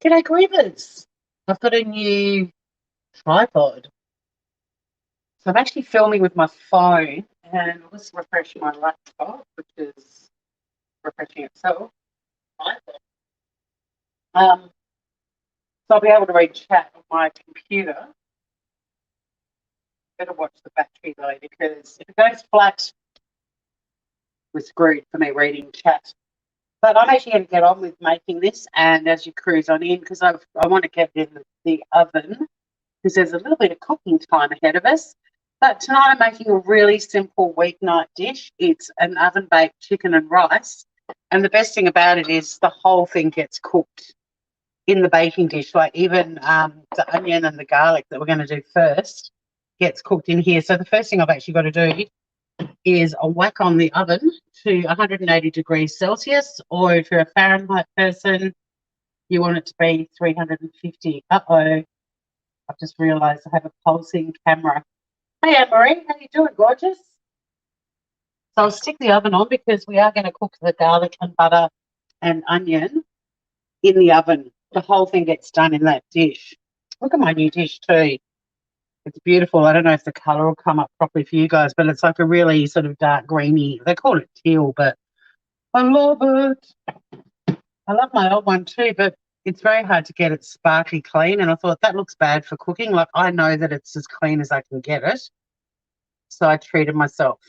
G'day, Grievers. I've got a new tripod. So I'm actually filming with my phone and I'll just refresh my laptop, which is refreshing itself. Um, so I'll be able to read chat on my computer. Better watch the battery though, because if it goes flat, we're screwed for me reading chat. But I'm actually going to get on with making this, and as you cruise on in, because I want to get it in the oven, because there's a little bit of cooking time ahead of us. But tonight I'm making a really simple weeknight dish. It's an oven-baked chicken and rice. And the best thing about it is the whole thing gets cooked in the baking dish. Like even the onion and the garlic that we're going to do first gets cooked in here. So the first thing I've actually got to do is a whack on the oven to 180 degrees Celsius, or if you're a Fahrenheit person, you want it to be 350. Uh-oh, I've just realised I have a pulsing camera. Hey, Anne-Marie, how you doing, gorgeous? So I'll stick the oven on because we are going to cook the garlic and butter and onion in the oven. The whole thing gets done in that dish. Look at my new dish too. It's beautiful. I don't know if the colour will come up properly for you guys, but it's like a really sort of dark greeny. They call it teal, but I love it. I love my old one too, but it's very hard to get it sparkly clean. And I thought that looks bad for cooking. Like I know that it's as clean as I can get it. So I treated myself.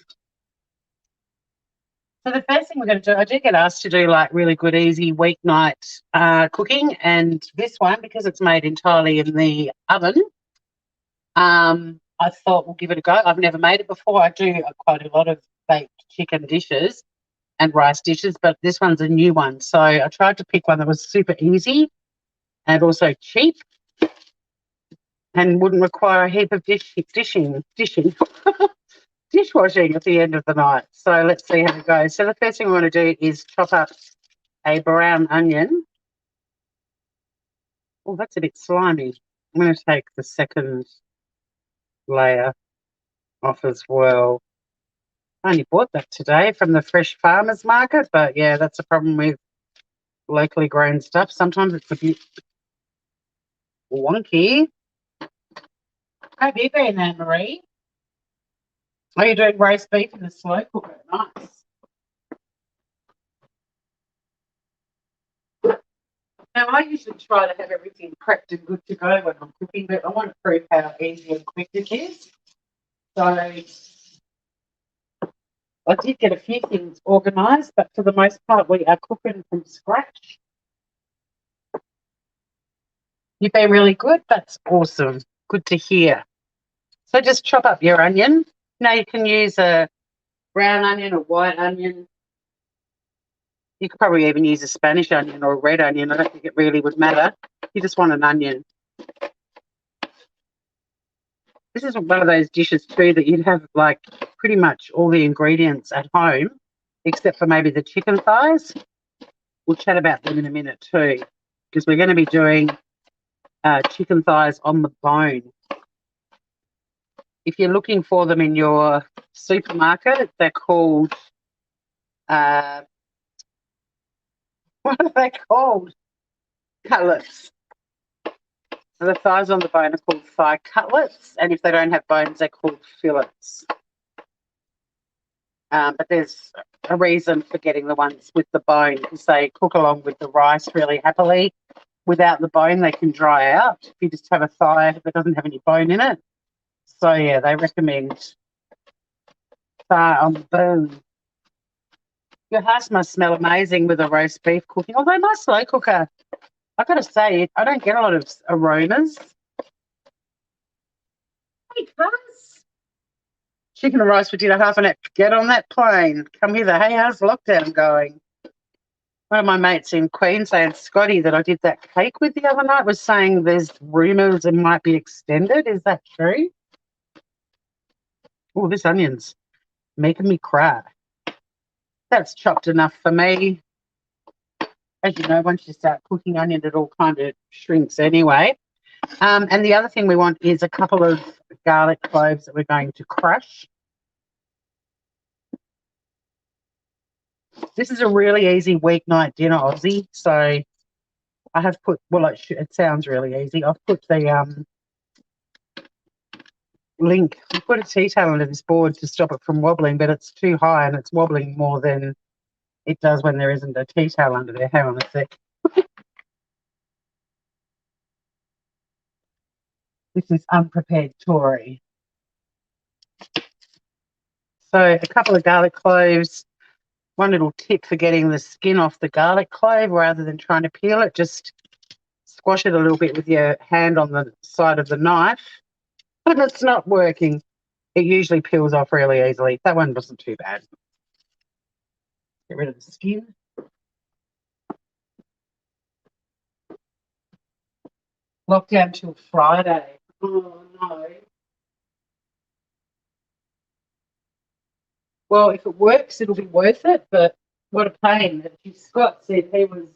So the first thing we're going to do, I do get asked to do like really good, easy weeknight cooking. And this one, because it's made entirely in the oven, I thought we'll give it a go. I've never made it before. I do quite a lot of baked chicken dishes and rice dishes, but this one's a new one. So I tried to pick one that was super easy and also cheap and wouldn't require a heap of dishwashing at the end of the night. So let's see how it goes. So the first thing we want to do is chop up a brown onion. Oh, that's a bit slimy. I'm going to take the second layer off as well. I only bought that today from the fresh farmers market, but yeah, that's a problem with locally grown stuff. Sometimes it's a bit wonky. How have you been, Anne-Marie? Are you doing roast beef in the slow cooker? Nice. Now, I usually try to have everything prepped and good to go when I'm cooking, but I want to prove how easy and quick it is. So I did get a few things organised, but for the most part, we are cooking from scratch. You've been really good. That's awesome. Good to hear. So just chop up your onion. Now you can use a brown onion or white onion. You could probably even use a Spanish onion or a red onion. I don't think it really would matter. You just want an onion. This is one of those dishes too that you'd have like pretty much all the ingredients at home, except for maybe the chicken thighs. We'll chat about them in a minute too, because we're going to be doing chicken thighs on the bone. If you're looking for them in your supermarket, they're called, what are they called? Cutlets. So the thighs on the bone are called thigh cutlets, and if they don't have bones, they're called fillets. But there's a reason for getting the ones with the bone, because they cook along with the rice really happily. Without the bone, they can dry out if you just have a thigh that doesn't have any bone in it. So, yeah, they recommend thigh on the bone. Your house must smell amazing with a roast beef cooking, although my slow cooker, I've got to say, I don't get a lot of aromas. Hey, cuz. Chicken and rice for dinner, half an hour. Get on that plane. Come hither. Hey, how's lockdown going? One of my mates in Queensland, Scotty, that I did that cake with the other night, was saying there's rumours it might be extended. Is that true? Oh, this onion's making me cry. That's chopped enough for me. As you know, once you start cooking onion, it all kind of shrinks anyway. And the other thing we want is a couple of garlic cloves that we're going to crush. This is a really easy weeknight dinner, Aussie. So I have put, well, it sounds really easy. I've put the link. I put a tea towel under this board to stop it from wobbling, but it's too high and it's wobbling more than it does when there isn't a tea towel under there. Hang on a sec. This is unprepared Tory. So a couple of garlic cloves. One little tip for getting the skin off the garlic clove rather than trying to peel it, just squash it a little bit with your hand on the side of the knife. But if it's not working, it usually peels off really easily. That one wasn't too bad. Get rid of the skin. Lockdown till Friday. Oh, no. Well, if it works, it'll be worth it, but what a pain. Scott said he was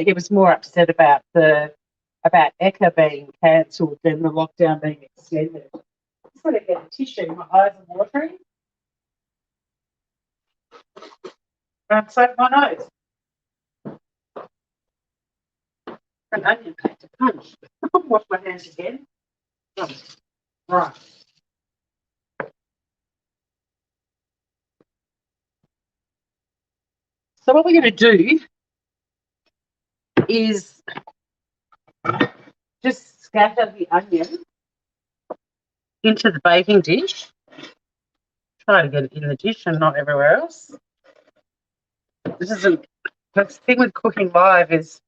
he was more upset about ECA being cancelled than the lockdown being extended. I'm just going to get a tissue. My eyes are watering. So my nose. An onion pack to punch. I'll wash my hands again. Right. So what we're going to do is just scatter the onion into the baking dish. Try to get it in the dish and not everywhere else. The thing with cooking live is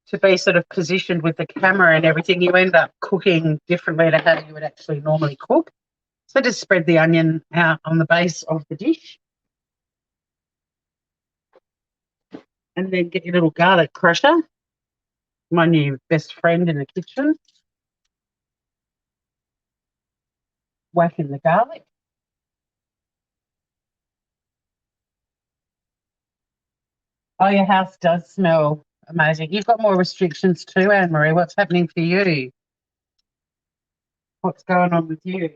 to be sort of positioned with the camera and everything. You end up cooking differently to how you would actually normally cook. So just spread the onion out on the base of the dish. And then get your little garlic crusher, my new best friend in the kitchen. Whack in the garlic. Oh, your house does smell amazing. You've got more restrictions too, Anne-Marie. What's happening for you? What's going on with you?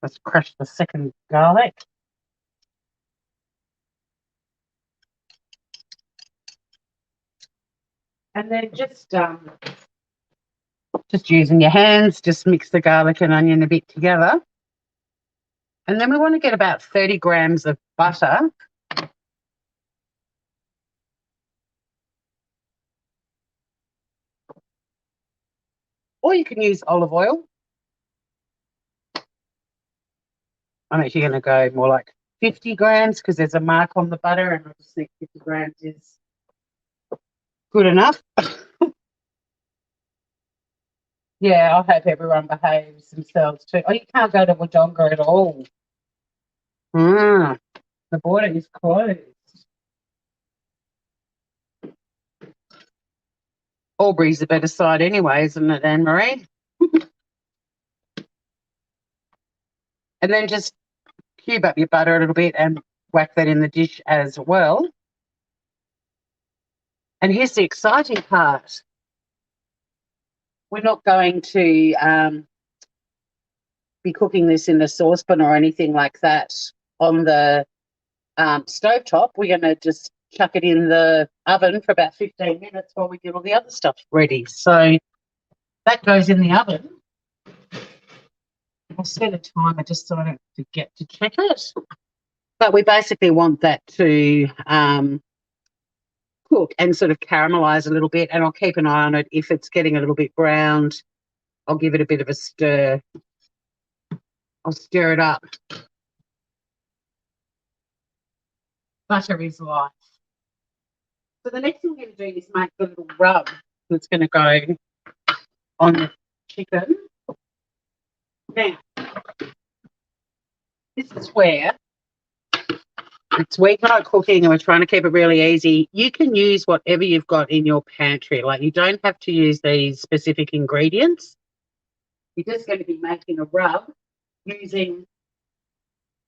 Let's crush the second garlic. And then just using your hands, just mix the garlic and onion a bit together. And then we want to get about 30 grams of butter. Or you can use olive oil. I'm actually going to go more like 50 grams because there's a mark on the butter, and I just think 50 grams is good enough. Yeah, I hope everyone behaves themselves too. Oh, you can't go to Wodonga at all. The border is closed. Albury's a better side anyway, isn't it, Anne-Marie? And then just cube up your butter a little bit and whack that in the dish as well. And here's the exciting part. We're not going to be cooking this in a saucepan or anything like that on the stovetop. We're going to just chuck it in the oven for about 15 minutes while we get all the other stuff ready. So that goes in the oven. I'll set a timer just so I don't forget to check it. But we basically want that to cook and sort of caramelize a little bit, and I'll keep an eye on it. If it's getting a little bit browned, I'll give it a bit of a stir. I'll stir it up. Butter is life. So the next thing we're going to do is make the little rub that's going to go on the chicken. Now, this is where it's weeknight cooking and we're trying to keep it really easy. You can use whatever you've got in your pantry. Like, you don't have to use these specific ingredients. You're just going to be making a rub using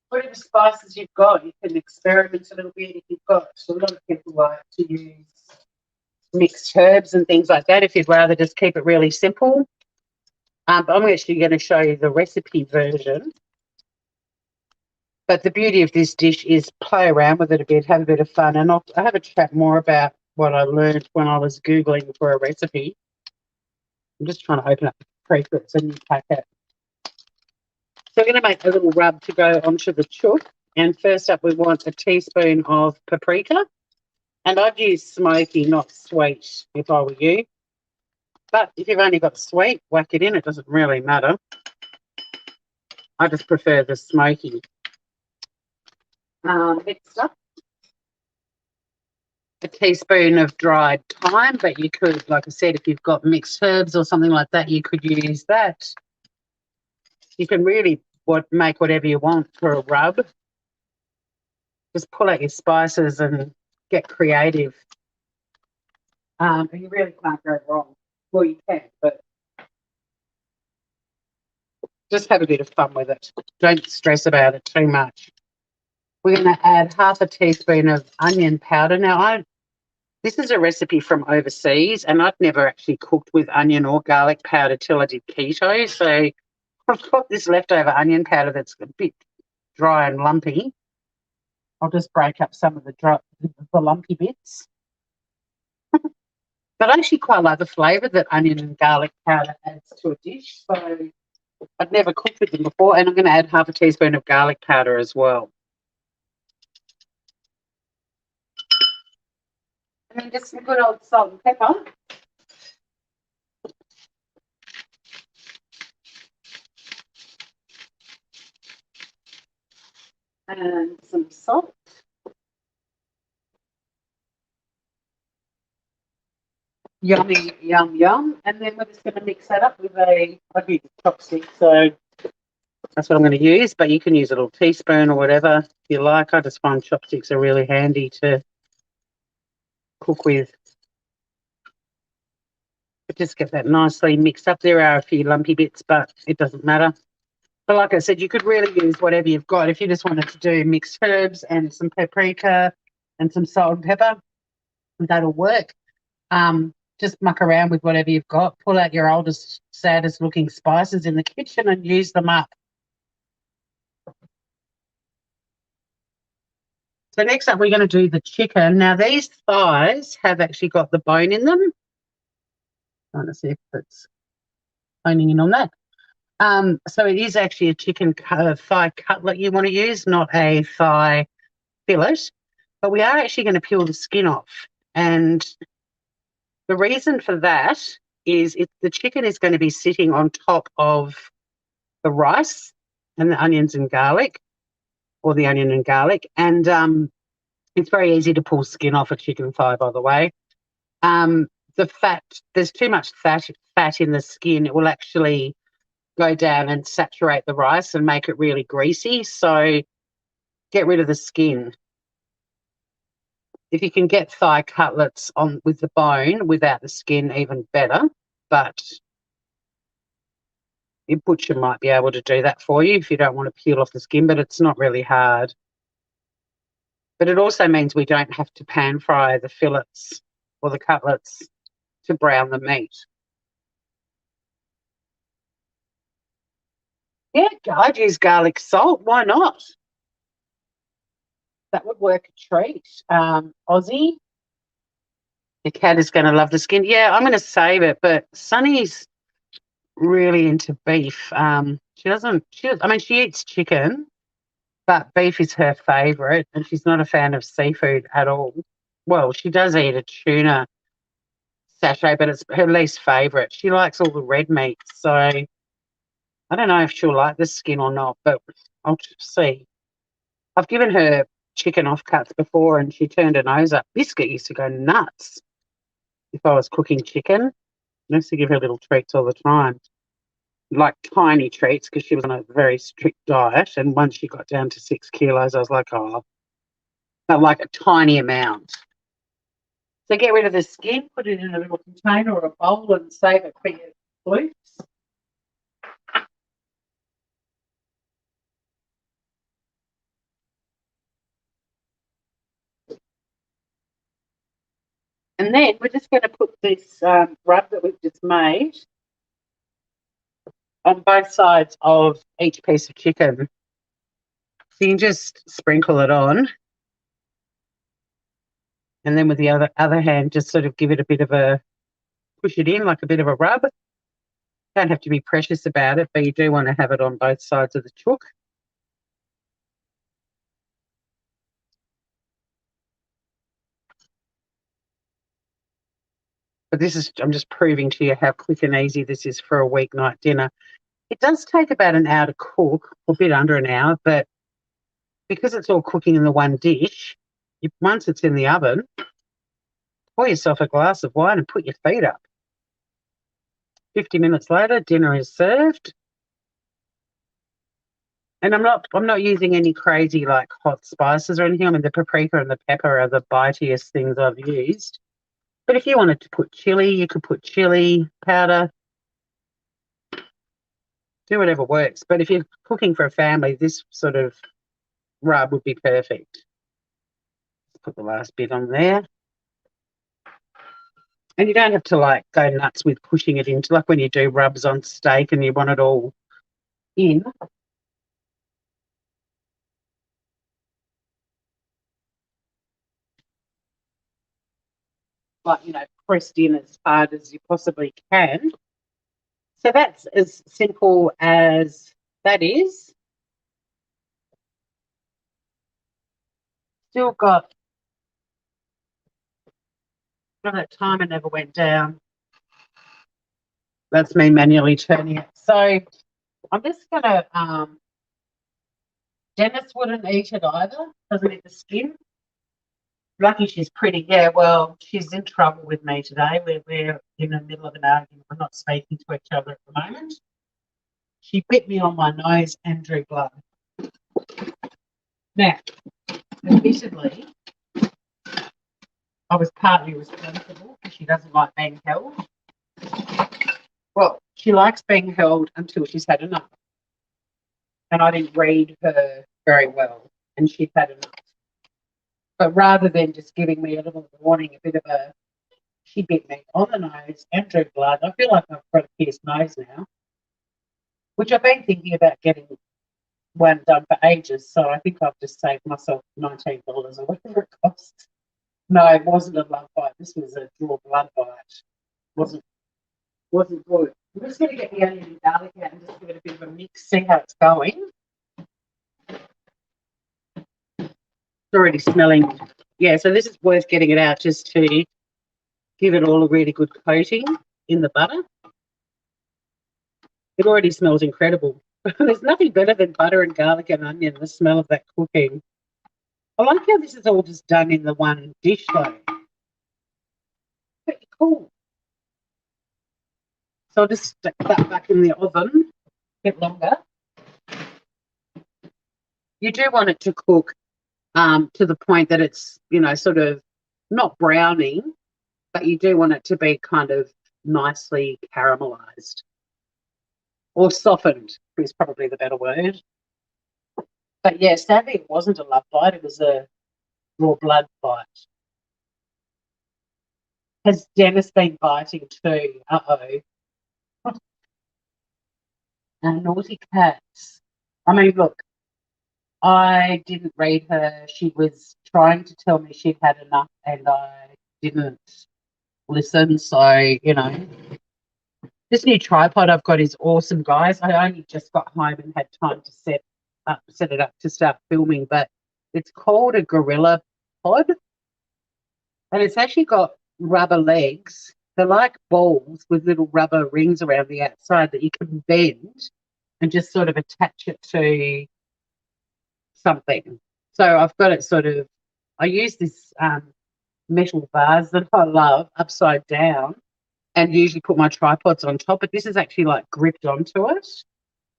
whatever spices you've got. You can experiment a little bit if you've got. So a lot of people like to use mixed herbs and things like that if you'd rather just keep it really simple. But I'm actually going to show you the recipe version. But the beauty of this dish is play around with it a bit, have a bit of fun, and I have a chat more about what I learned when I was Googling for a recipe. I'm just trying to open up the paprika. It's a new packet. So we're going to make a little rub to go onto the chook. And first up, we want a teaspoon of paprika. And I'd use smoky, not sweet, if I were you. But if you've only got sweet, whack it in. It doesn't really matter. I just prefer the smoky. Next up, a teaspoon of dried thyme, but you could, like I said, if you've got mixed herbs or something like that, you could use that. You can really make whatever you want for a rub. Just pull out your spices and get creative. You really can't go wrong. Well, you can, but just have a bit of fun with it. Don't stress about it too much. We're going to add half a teaspoon of onion powder. Now, this is a recipe from overseas, and I've never actually cooked with onion or garlic powder till I did keto. So I've got this leftover onion powder that's a bit dry and lumpy. I'll just break up some of the lumpy bits. But I actually quite like the flavour that onion and garlic powder adds to a dish. So I'd never cooked with them before, and I'm going to add half a teaspoon of garlic powder as well. And then just some good old salt and pepper. And some salt. Yummy, yum, yum. And then we're just going to mix that up with I've used a chopstick, so that's what I'm going to use. But you can use a little teaspoon or whatever you like. I just find chopsticks are really handy to cook with. But just get that nicely mixed up. There are a few lumpy bits, but it doesn't matter. But like I said, you could really use whatever you've got. If you just wanted to do mixed herbs and some paprika and some salt and pepper, that'll work. Just muck around with whatever you've got. Pull out your oldest, saddest looking spices in the kitchen and use them up. So next up, we're going to do the chicken. Now, these thighs have actually got the bone in them. Trying to see if it's honing in on that. So it is actually a chicken thigh cutlet you want to use, not a thigh fillet. But we are actually going to peel the skin off. And the reason for that is the chicken is going to be sitting on top of the rice and the onions and garlic, or the onion and garlic. And it's very easy to pull skin off a chicken thigh, by the way. The fat, there's too much fat in the skin. It will actually go down and saturate the rice and make it really greasy. So get rid of the skin. If you can get thigh cutlets on with the bone without the skin, even better. But your butcher might be able to do that for you if you don't want to peel off the skin, but it's not really hard. But it also means we don't have to pan fry the fillets or the cutlets to brown the meat. Yeah, I'd use garlic salt. Why not? That would work a treat. Aussie, the cat is going to love the skin. Yeah, I'm going to save it, but Sunny's really into beef. She eats chicken, but beef is her favourite, and she's not a fan of seafood at all. Well, she does eat a tuna sachet, but it's her least favourite. She likes all the red meats, so I don't know if she'll like the skin or not, but I'll see. I've given her chicken offcuts before, and she turned her nose up. Biscuit used to go nuts if I was cooking chicken. I used to give her little treats all the time, like tiny treats, because she was on a very strict diet. And once she got down to 6 kilos, I was like, oh, but like a tiny amount. So get rid of the skin, put it in a little container or a bowl and save it for your flutes. And then we're just going to put this rub that we've just made on both sides of each piece of chicken. So you can just sprinkle it on. And then with the other hand, just sort of give it a bit of a, push it in like a bit of a rub. Don't have to be precious about it, but you do want to have it on both sides of the chook. But this is, I'm just proving to you how quick and easy this is for a weeknight dinner. It does take about an hour to cook, or a bit under an hour, but because it's all cooking in the one dish, once it's in the oven, pour yourself a glass of wine and put your feet up. 50 minutes later, dinner is served. And I'm not using any crazy like hot spices or anything. I mean, the paprika and the pepper are the bitiest things I've used. But if you wanted to put chili, you could put chili powder. Do whatever works. But if you're cooking for a family, this sort of rub would be perfect. Put the last bit on there. And you don't have to like go nuts with pushing it into, like when you do rubs on steak and you want it all in. Like, you know, pressed in as hard as you possibly can. So that's as simple as that is. Still got that timer never went down. That's me manually turning it. So I'm just gonna Dennis wouldn't eat it either, doesn't eat the skin. Lucky she's pretty. Yeah, well, she's in trouble with me today. We're in the middle of an argument. We're not speaking to each other at the moment. She bit me on my nose and drew blood. Now, admittedly, I was partly responsible because she doesn't like being held. Well, she likes being held until she's had enough. And I didn't read her very well, and she'd had enough. But rather than just giving me a little warning, a bit of a, she bit me on the nose and drew blood. I feel like I've got a pierced nose now, which I've been thinking about getting one done for ages. So I think I've just saved myself $19 or whatever it costs. No, it wasn't a love bite. This was a draw blood bite. Wasn't good. I'm just going to get the onion and garlic out and just give it a bit of a mix, see how it's going. It's already smelling. Yeah, so this is worth getting it out just to give it all a really good coating in the butter. It already smells incredible. There's nothing better than butter and garlic and onion, the smell of that cooking. I like how this is all just done in the one dish though. Pretty cool. So I'll just stick that back in the oven a bit longer. You do want it to cook to the point that it's, you know, sort of not browning, but you do want it to be kind of nicely caramelized or softened is probably the better word. But yeah, sadly it wasn't a love bite, it was a raw blood bite. Has Dennis been biting too? Uh-oh. Naughty cats. I mean, look, I didn't read her. She was trying to tell me she'd had enough and I didn't listen. So, you know, this new tripod I've got is awesome, guys. I only just got home and had time to set it up to start filming, but it's called a Gorilla Pod. And it's actually got rubber legs. They're like balls with little rubber rings around the outside that you can bend and just sort of attach it to something. So I've got it sort of, I use this metal vase that I love upside down and usually put my tripods on top, but this is actually like gripped onto it.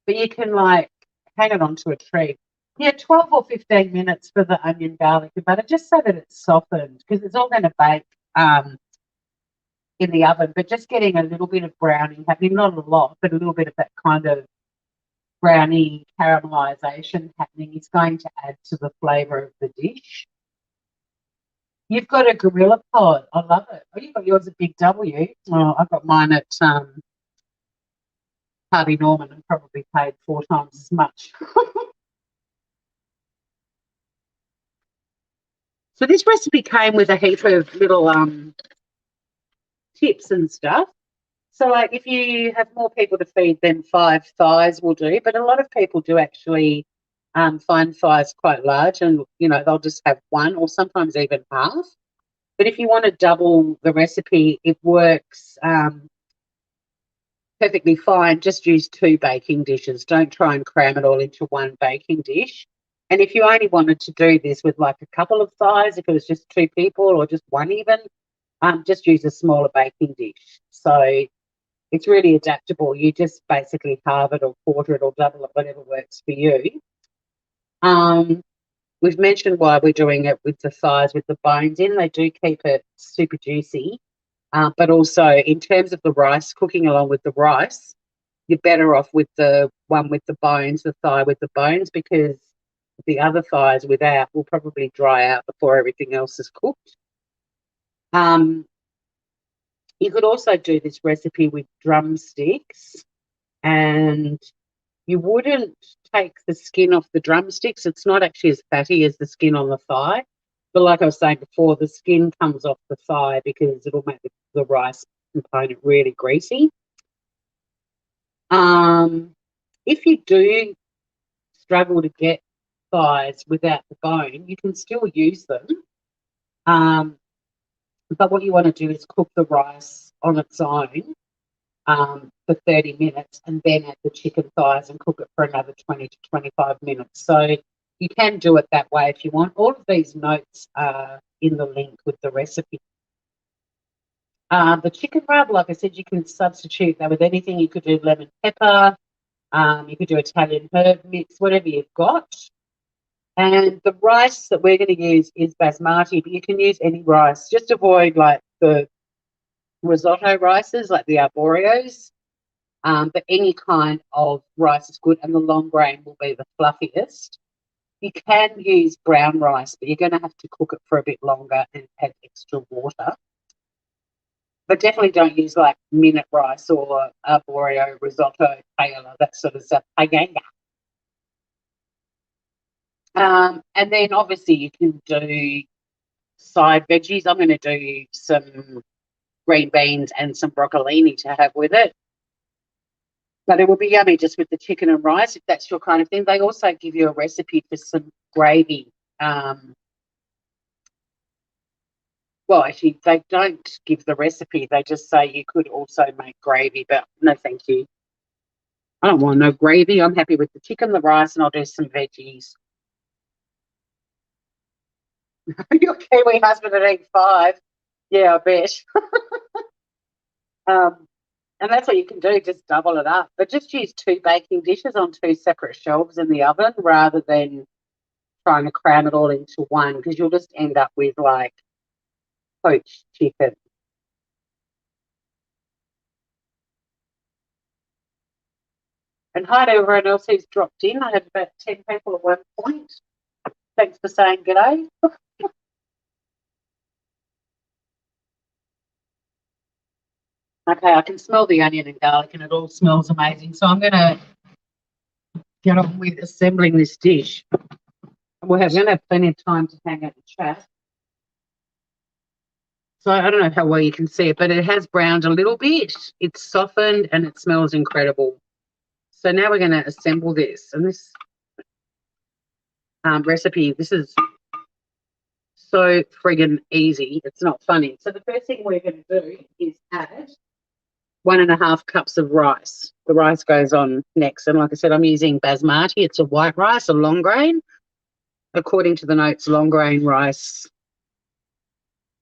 But you can like hang it onto a tree. Yeah, 12 or 15 minutes for the onion, garlic, and butter, just so that it's softened because it's all going to bake in the oven, but just getting a little bit of browning happening, not a lot, but a little bit of that kind of brownie caramelization happening is going to add to the flavour of the dish. You've got a Gorilla Pod. I love it. Oh, you've got yours at Big W. Oh, I've got mine at Harvey Norman and probably paid 4 times as much. So this recipe came with a heap of little tips and stuff. So like if you have more people to feed, then 5 thighs will do. But a lot of people do actually find thighs quite large, and they'll just have one or sometimes even half. But if you want to double the recipe, it works perfectly fine. Just use 2 baking dishes. Don't try and cram it all into one baking dish. And if you only wanted to do this with like a couple of thighs, if it was just 2 people or just one even, just use a smaller baking dish. So it's really adaptable. You just basically halve it or quarter it or double it, whatever works for you. We've mentioned why we're doing it with the thighs with the bones in. They do keep it super juicy. But also in terms of the rice, cooking along with the rice, you're better off with the one with the bones, the thigh with the bones, because the other thighs without will probably dry out before everything else is cooked. You could also do this recipe with drumsticks, and you wouldn't take the skin off the drumsticks. It's not actually as fatty as the skin on the thigh. But like I was saying before, the skin comes off the thigh because it'll make the rice component really greasy. If you do struggle to get thighs without the bone, you can still use them. But what you want to do is cook the rice on its own for 30 minutes and then add the chicken thighs and cook it for another 20 to 25 minutes. So you can do it that way if you want. All of these notes are in the link with the recipe. The chicken rub, like I said, you can substitute that with anything. You could do lemon pepper, you could do Italian herb mix, whatever you've got. And the rice that we're going to use is basmati, but you can use any rice. Just avoid like the risotto rices, like the arboreos. But any kind of rice is good, and the long grain will be the fluffiest. You can use brown rice, but you're going to have to cook it for a bit longer and add extra water. But definitely don't use like minute rice or arborio, risotto, paella, that sort of stuff. And then obviously you can do side veggies. I'm going to do some green beans and some broccolini to have with it. But it will be yummy just with the chicken and rice, if that's your kind of thing. They also give you a recipe for some gravy. Well, actually, they don't give the recipe. They just say you could also make gravy, but no, thank you. I don't want no gravy. I'm happy with the chicken, the rice, and I'll do some veggies. Your Kiwi husband would eat 5. Yeah, I bet. And that's what you can do, just double it up. But just use 2 baking dishes on 2 separate shelves in the oven rather than trying to cram it all into one, because you'll just end up with like poached chicken. And hi to everyone else who's dropped in. I had about 10 people at one point. Thanks for saying g'day. Okay, I can smell the onion and garlic and it all smells amazing. So I'm going to get on with assembling this dish. We're going to have plenty of time to hang out and chat. So I don't know how well you can see it, but it has browned a little bit. It's softened and it smells incredible. So now we're going to assemble this. And this recipe, this is so friggin' easy. It's not funny. So the first thing we're going to do is add 1.5 cups of rice. The rice goes on next. And like I said, I'm using basmati. It's a white rice, a long grain. According to the notes, long grain rice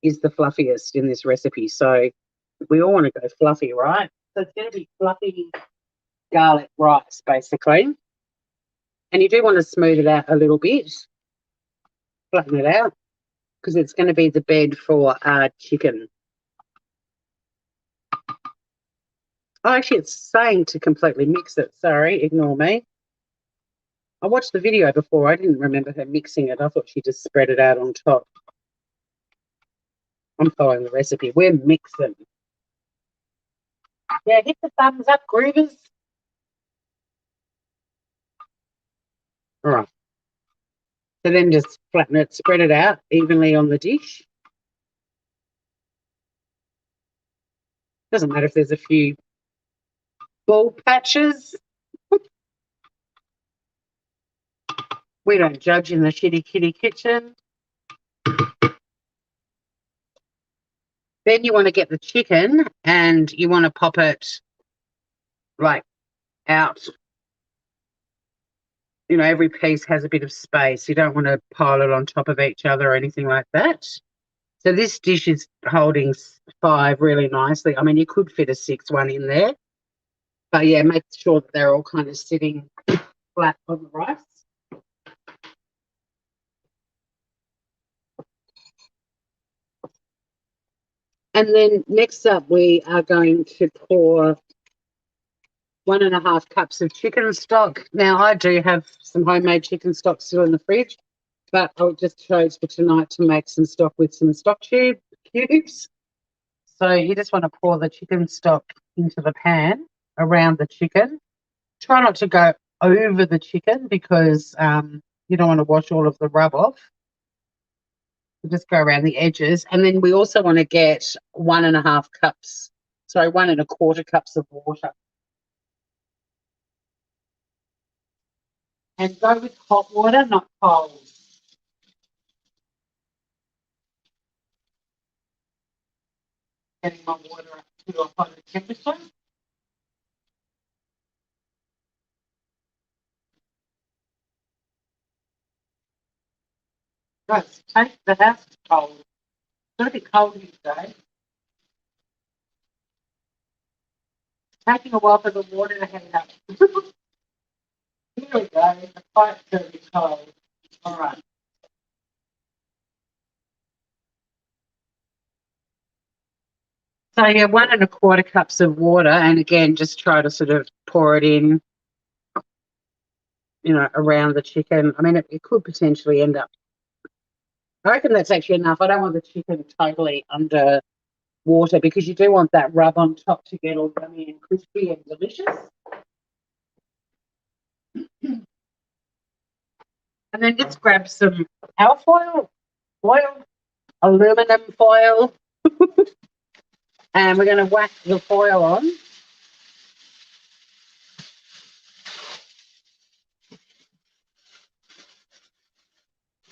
is the fluffiest in this recipe. So we all want to go fluffy, right? So it's going to be fluffy garlic rice, basically. And you do want to smooth it out a little bit. Flatten it out, because it's going to be the bed for chicken. Oh, actually, it's saying to completely mix it. Sorry, ignore me. I watched the video before. I didn't remember her mixing it. I thought she just spread it out on top. I'm following the recipe. We're mixing. Yeah, hit the thumbs up, groovers. All right. So then just flatten it, spread it out evenly on the dish. Doesn't matter if there's a few bald patches. We don't judge in the Shitty Kitty kitchen. Then you want to get the chicken and you want to pop it like out. You know, every piece has a bit of space. You don't want to pile it on top of each other or anything like that. So this dish is holding 5 really nicely. I mean, you could fit a 6th one in there. But yeah, make sure that they're all kind of sitting flat on the rice. And then next up, we are going to pour 1.5 cups of chicken stock. Now, I do have some homemade chicken stock still in the fridge, but I just chose for tonight to make some stock with some stock cubes. So you just want to pour the chicken stock into the pan around the chicken. Try not to go over the chicken because you don't want to wash all of the rub off. Just go around the edges. And then we also want to get 1.5 cups, sorry, 1.25 cups of water. And go with hot water, not cold. Getting my water up to a hot temperature. Right, take the house cold. It's going to be cold here today. It's taking a while for the water to heat up. Here we go. The pipe's going to be cold. All right. So yeah, 1.25 cups of water, and again, just try to sort of pour it in, you know, around the chicken. I mean, it could potentially end up. I reckon that's actually enough. I don't want the chicken totally under water because you do want that rub on top to get all yummy and crispy and delicious. And then just grab some alfoil, aluminum foil, and we're going to whack the foil on.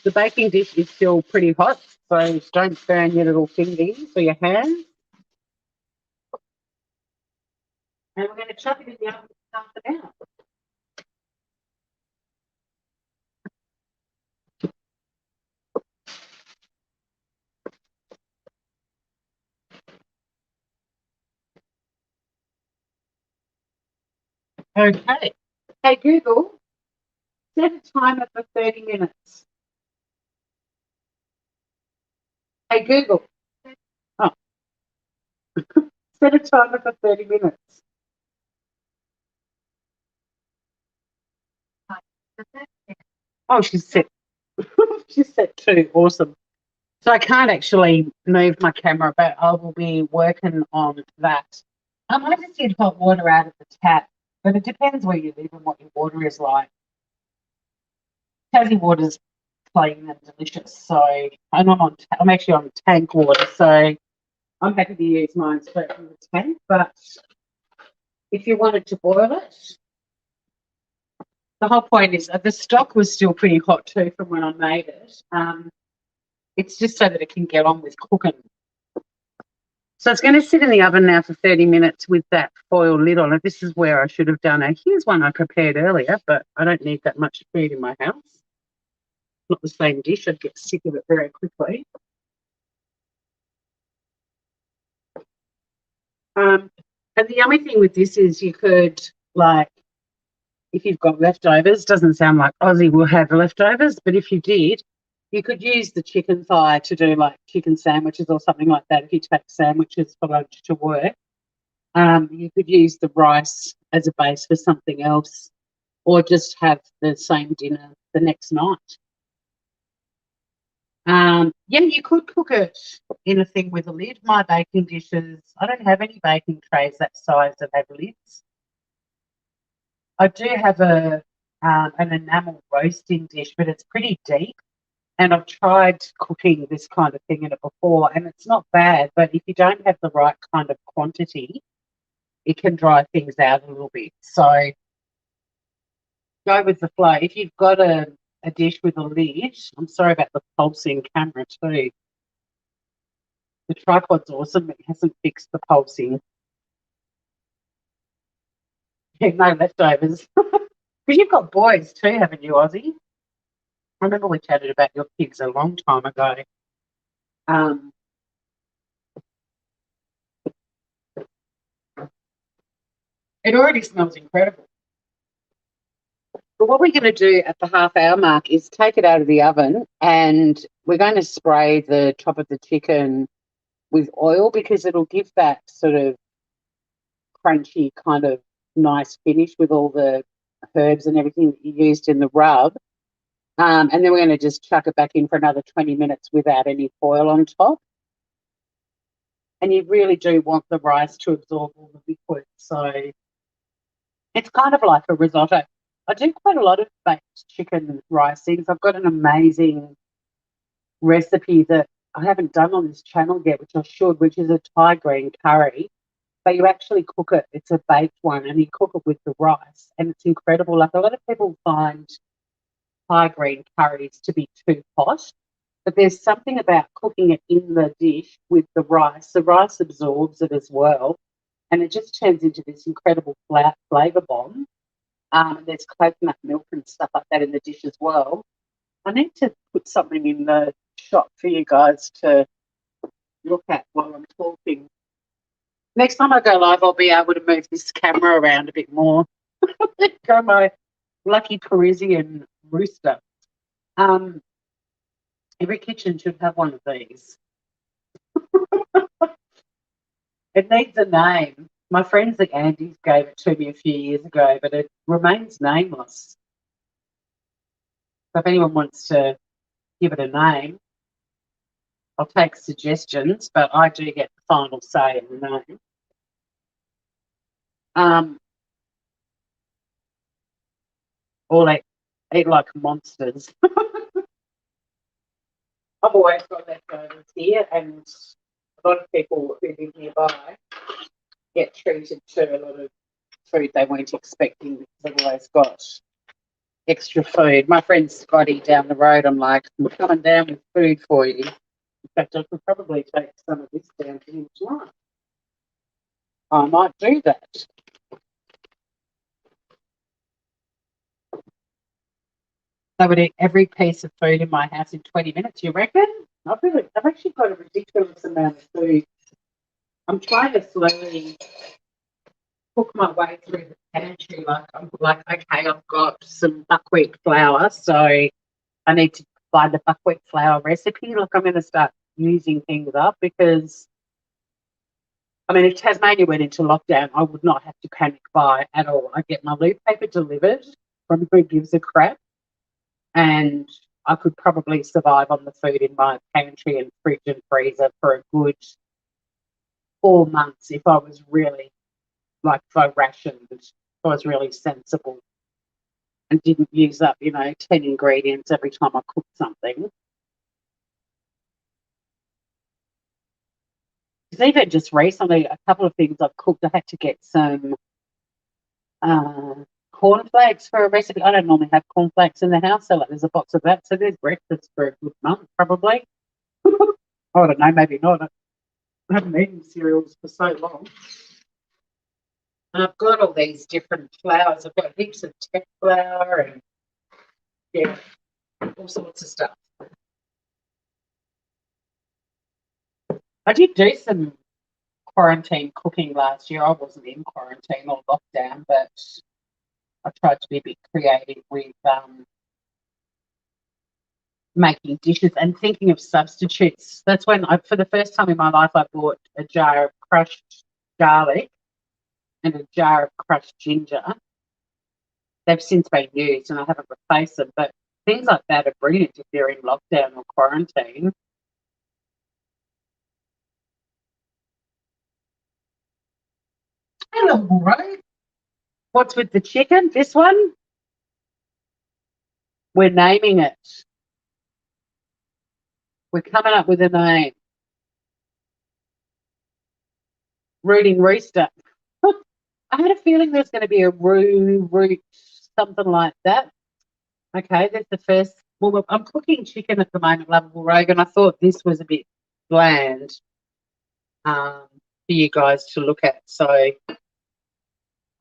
The baking dish is still pretty hot, so don't burn your little fingers or your hands. And we're going to chuck it in the oven for half an hour. Okay. Hey, Google, set a timer for 30 minutes. Hey, Google. Oh. Set a timer for 30 minutes. Oh, she's set. She's set 2. Awesome. So I can't actually move my camera, but I will be working on that. I just did hot water out of the tap, but it depends where you live and what your water is like. Tassie water's plain and delicious, so and I'm actually on tank water, so I'm happy to use mine straight from the tank. But if you wanted to boil it, the whole point is the stock was still pretty hot too from when I made it. It's just so that it can get on with cooking. So it's going to sit in the oven now for 30 minutes with that foil lid on it. This is where I should have done here's one I prepared earlier, but I don't need that much food in my house. Not the same dish. I'd get sick of it very quickly. And the yummy thing with this is you could, like, if you've got leftovers, doesn't sound like Aussie will have leftovers, but if you did, you could use the chicken thigh to do like chicken sandwiches or something like that. If you take sandwiches for lunch to work, you could use the rice as a base for something else, or just have the same dinner the next night. Yeah, you could cook it in a thing with a lid. My baking dishes, I don't have any baking trays that size that have lids. I do have a an enamel roasting dish, but it's pretty deep. And I've tried cooking this kind of thing in it before, and it's not bad. But if you don't have the right kind of quantity, it can dry things out a little bit. So go with the flow. If you've got a dish with a lid, I'm sorry about the pulsing camera too. The tripod's awesome. It hasn't fixed the pulsing. Yeah, no leftovers. Because you've got boys too, haven't you, Ozzy? I remember we chatted about your kids a long time ago. Um, it already smells incredible. But what we're going to do at the half-hour mark is take it out of the oven, and we're going to spray the top of the chicken with oil because it'll give that sort of crunchy kind of nice finish with all the herbs and everything that you used in the rub. And then we're going to just chuck it back in for another 20 minutes without any foil on top. And you really do want the rice to absorb all the liquid. So it's kind of like a risotto. I do quite a lot of baked chicken rice things. I've got an amazing recipe that I haven't done on this channel yet, which I should, which is a Thai green curry. But you actually cook it. It's a baked one, and you cook it with the rice, and it's incredible. Like a lot of people find Thai green curries to be too hot, but there's something about cooking it in the dish with the rice. The rice absorbs it as well, and it just turns into this incredible flavour bomb. There's coconut milk and stuff like that in the dish as well. I need to put something in the shot for you guys to look at while I'm talking. Next time I go live, I'll be able to move this camera around a bit more. Go my lucky Parisian rooster. Every kitchen should have one of these. It needs a name. My friends at Andy's gave it to me a few years ago, but it remains nameless. So if anyone wants to give it a name, I'll take suggestions, but I do get the final say in the name. Or they eat like monsters. I've always got leftovers here, and a lot of people who live nearby get treated to a lot of food they weren't expecting because they've always got extra food. My friend Scotty down the road, I'm like, I'm coming down with food for you. In fact, I could probably take some of this down to him tonight. I might do that. I would eat every piece of food in my house in 20 minutes, you reckon? I've actually got a ridiculous amount of food. I'm trying to slowly cook my way through the pantry. Like I'm like, okay, I've got some buckwheat flour, so I need to find the buckwheat flour recipe. Like I'm going to start using things up because, I mean, if Tasmania went into lockdown, I would not have to panic buy at all. I get my loop paper delivered from Who Gives a Crap, and I could probably survive on the food in my pantry and fridge and freezer for a good 4 months if I was really, like, if I rationed, if I was really sensible and didn't use up, 10 ingredients every time I cooked something. Because even just recently, a couple of things I've cooked, I had to get some cornflakes for a recipe. I don't normally have cornflakes in the house, so like there's a box of that. So there's breakfast for a good month, probably. I don't know, maybe not. I haven't eaten cereals for so long. And I've got all these different flours. I've got heaps of tech flour and, yeah, all sorts of stuff. I did do some quarantine cooking last year. I wasn't in quarantine or lockdown, but I tried to be a bit creative with making dishes and thinking of substitutes. That's when for the first time in my life, I bought a jar of crushed garlic and a jar of crushed ginger. They've since been used and I haven't replaced them, but things like that are brilliant if you're in lockdown or quarantine. Hello, right? What's with the chicken? This one? We're naming it. We're coming up with a name. Rooting Rooster. I had a feeling there's going to be a root, something like that. Okay, that's the first. Well, I'm cooking chicken at the moment, Lovable Rogue, and I thought this was a bit bland for you guys to look at. So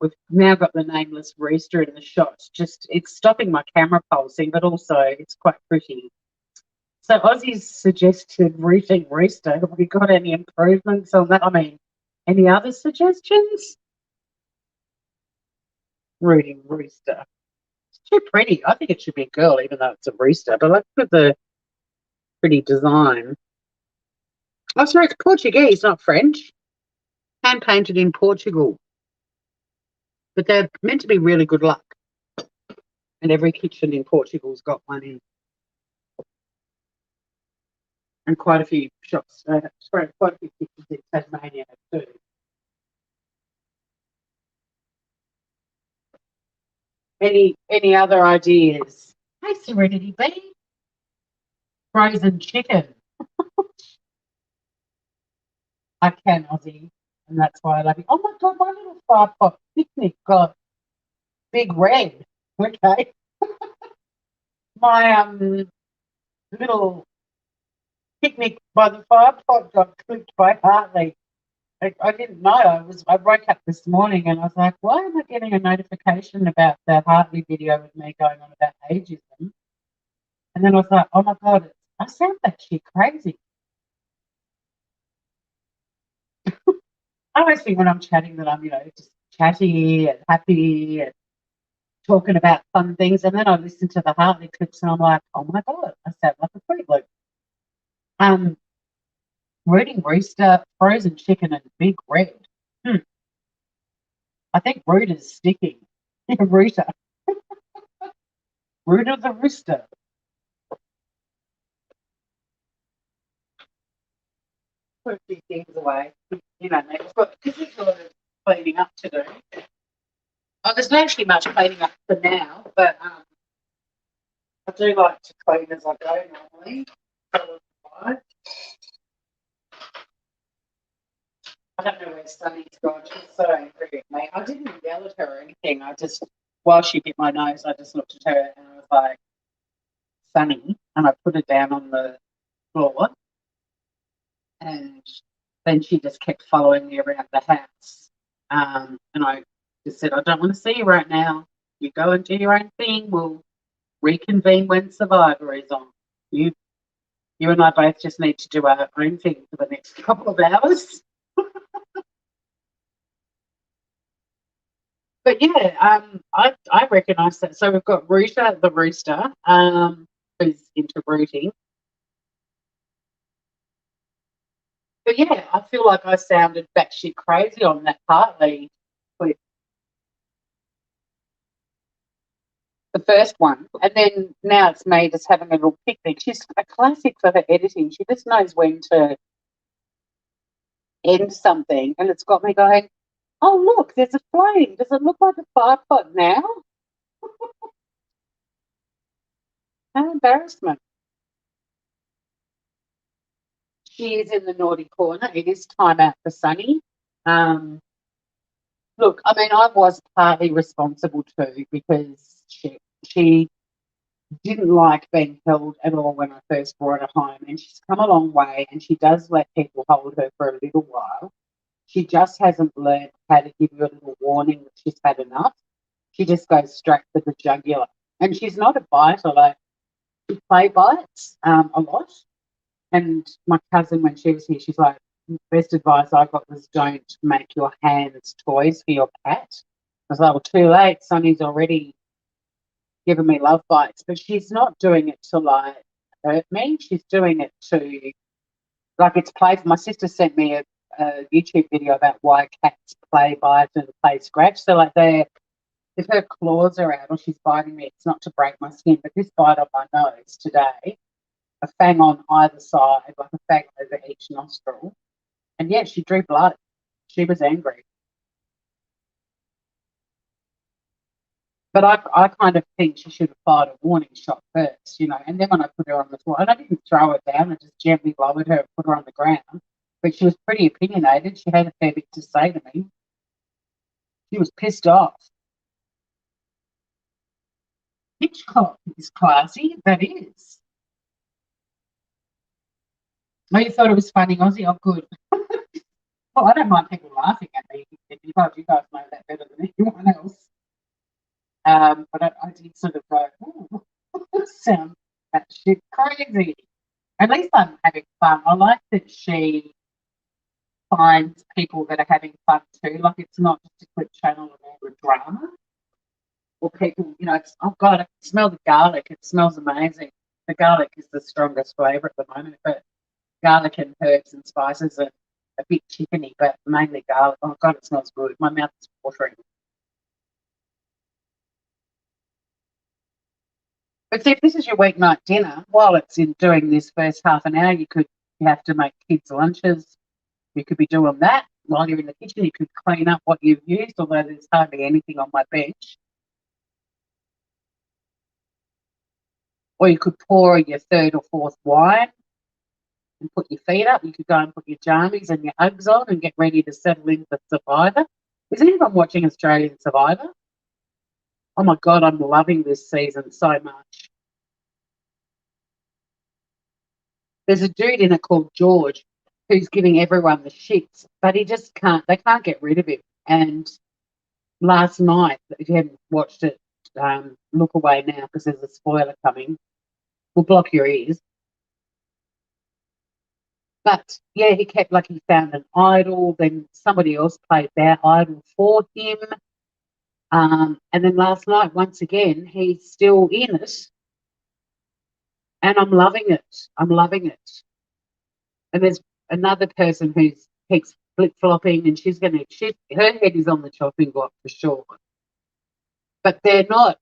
we've now got the nameless rooster in the shots. Just it's stopping my camera pulsing, but also it's quite pretty. So Aussie's suggested rooting rooster. Have we got any improvements on that? I mean, any other suggestions? Rooting rooster. It's too pretty. I think it should be a girl, even though it's a rooster. But let's put the pretty design. Oh, sorry, it's Portuguese, not French. Hand painted in Portugal. But they're meant to be really good luck. And every kitchen in Portugal's got one in. And quite a few shops, quite a few kitchens in Tasmania too. Any other ideas? Hey, Serenity Bee. Frozen chicken. I can, Aussie. And that's why I love it. Oh my God, my little 5-pot picnic got big red. Okay. My little picnic by the 5-pot got clipped by Hartley. I didn't know. I woke up this morning and I was like, why am I getting a notification about that Hartley video with me going on about ageism? And then I was like, oh my God, I sound that shit crazy. I always think when I'm chatting that I'm, just chatty and happy and talking about fun things. And then I listen to the Hartley clips and I'm like, oh my God, I sound like a Fruit Loop. Rooting rooster, frozen chicken, and big red. I think root is sticking. Rooter. Rooter the rooster. Put a few things away. Because there's a lot of cleaning up to do. Oh, there's not actually much cleaning up for now, but I do like to clean as I go normally. I don't know where Sunny's gone. She's so angry at me. I didn't yell at her or anything. While she bit my nose, I just looked at her and I was like, Sunny, and I put her down on the floor. And then she just kept following me around the house. And I just said, I don't want to see you right now. You go and do your own thing. We'll reconvene when Survivor is on. You and I both just need to do our own thing for the next couple of hours. But yeah, I recognise that. So we've got Rooter the rooster, who's into rooting. But yeah, I feel like I sounded batshit crazy on that partly with the first one. And then now it's me just having a little picnic. She's a classic for her editing. She just knows when to end something. And it's got me going, oh, look, there's a flame. Does it look like a fire pot now? No embarrassment. She is in the naughty corner. It is time out for Sunny. Look, I mean, I was partly responsible too because she didn't like being held at all when I first brought her home, and she's come a long way, and she does let people hold her for a little while. She just hasn't learned how to give you a little warning that she's had enough. She just goes straight for the jugular, and she's not a biter. Like she play bites a lot. And my cousin, when she was here, she's like, best advice I got was don't make your hands toys for your cat. I was like, well, too late. Sonny's already given me love bites, but she's not doing it to like hurt me. She's doing it to like it's playful. My sister sent me a YouTube video about why cats play bite and play scratch. So like if her claws are out or she's biting me, it's not to break my skin. But this bite on my nose today, a fang on either side, like a fang over each nostril. And yeah, she drew blood. She was angry. But I kind of think she should have fired a warning shot first, you know. And then when I put her on the floor, and I didn't throw her down, I just gently lowered her and put her on the ground. But she was pretty opinionated. She had a fair bit to say to me. She was pissed off. Hitchcock is classy. That is. Oh, you thought it was funny, Aussie? Oh, good. Well, I don't mind people laughing at me. You guys know that better than anyone else. But I did sort of go, oh, sound that shit crazy. At least I'm having fun. I like that she finds people that are having fun too. Like it's not just a quick channel of all the drama or people, you know, it's, oh God, I can smell the garlic. It smells amazing. The garlic is the strongest flavour at the moment, but garlic and herbs and spices are a bit chickeny, but mainly garlic. Oh God, it smells good. My mouth is watering. But see, if this is your weeknight dinner, while it's in doing this first half an hour, you have to make kids' lunches. You could be doing that while you're in the kitchen. You could clean up what you've used, although there's hardly anything on my bench. Or you could pour your third or fourth wine and put your feet up. You could go and put your jammies and your Uggs on and get ready to settle in for Survivor. Is anyone watching Australian Survivor? Oh my God, I'm loving this season so much. There's a dude in it called George who's giving everyone the shits, but he just can't, they can't get rid of him. And last night, if you haven't watched it, look away now because there's a spoiler coming. We'll block your ears. But yeah, he kept like he found an idol, then somebody else played that idol for him. And then last night, once again, he's still in it. And I'm loving it. I'm loving it. And there's another person who keeps flip flopping, and her head is on the chopping block for sure. But they're not.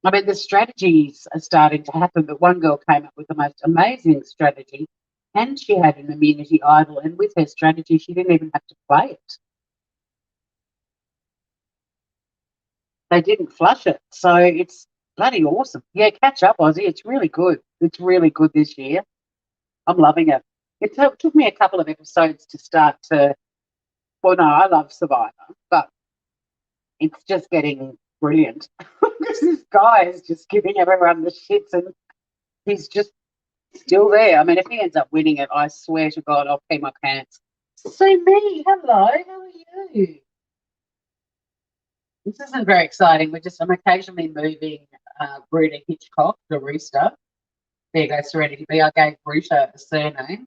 I mean, the strategies are starting to happen, but one girl came up with the most amazing strategy, and she had an immunity idol, and with her strategy, she didn't even have to play it. They didn't flush it, so it's bloody awesome. Yeah, catch up, Aussie. It's really good. It's really good this year. I'm loving it. It took me a couple of episodes to start to. Well, no, I love Survivor, but it's just getting brilliant because this guy is just giving everyone the shits, and he's just still there. I mean, if he ends up winning it, I swear to God, I'll pee my pants. So me, hello, how are you? This isn't very exciting. I'm occasionally moving Bruder Hitchcock, the rooster. There goes Serenity B. I gave Rooster a surname.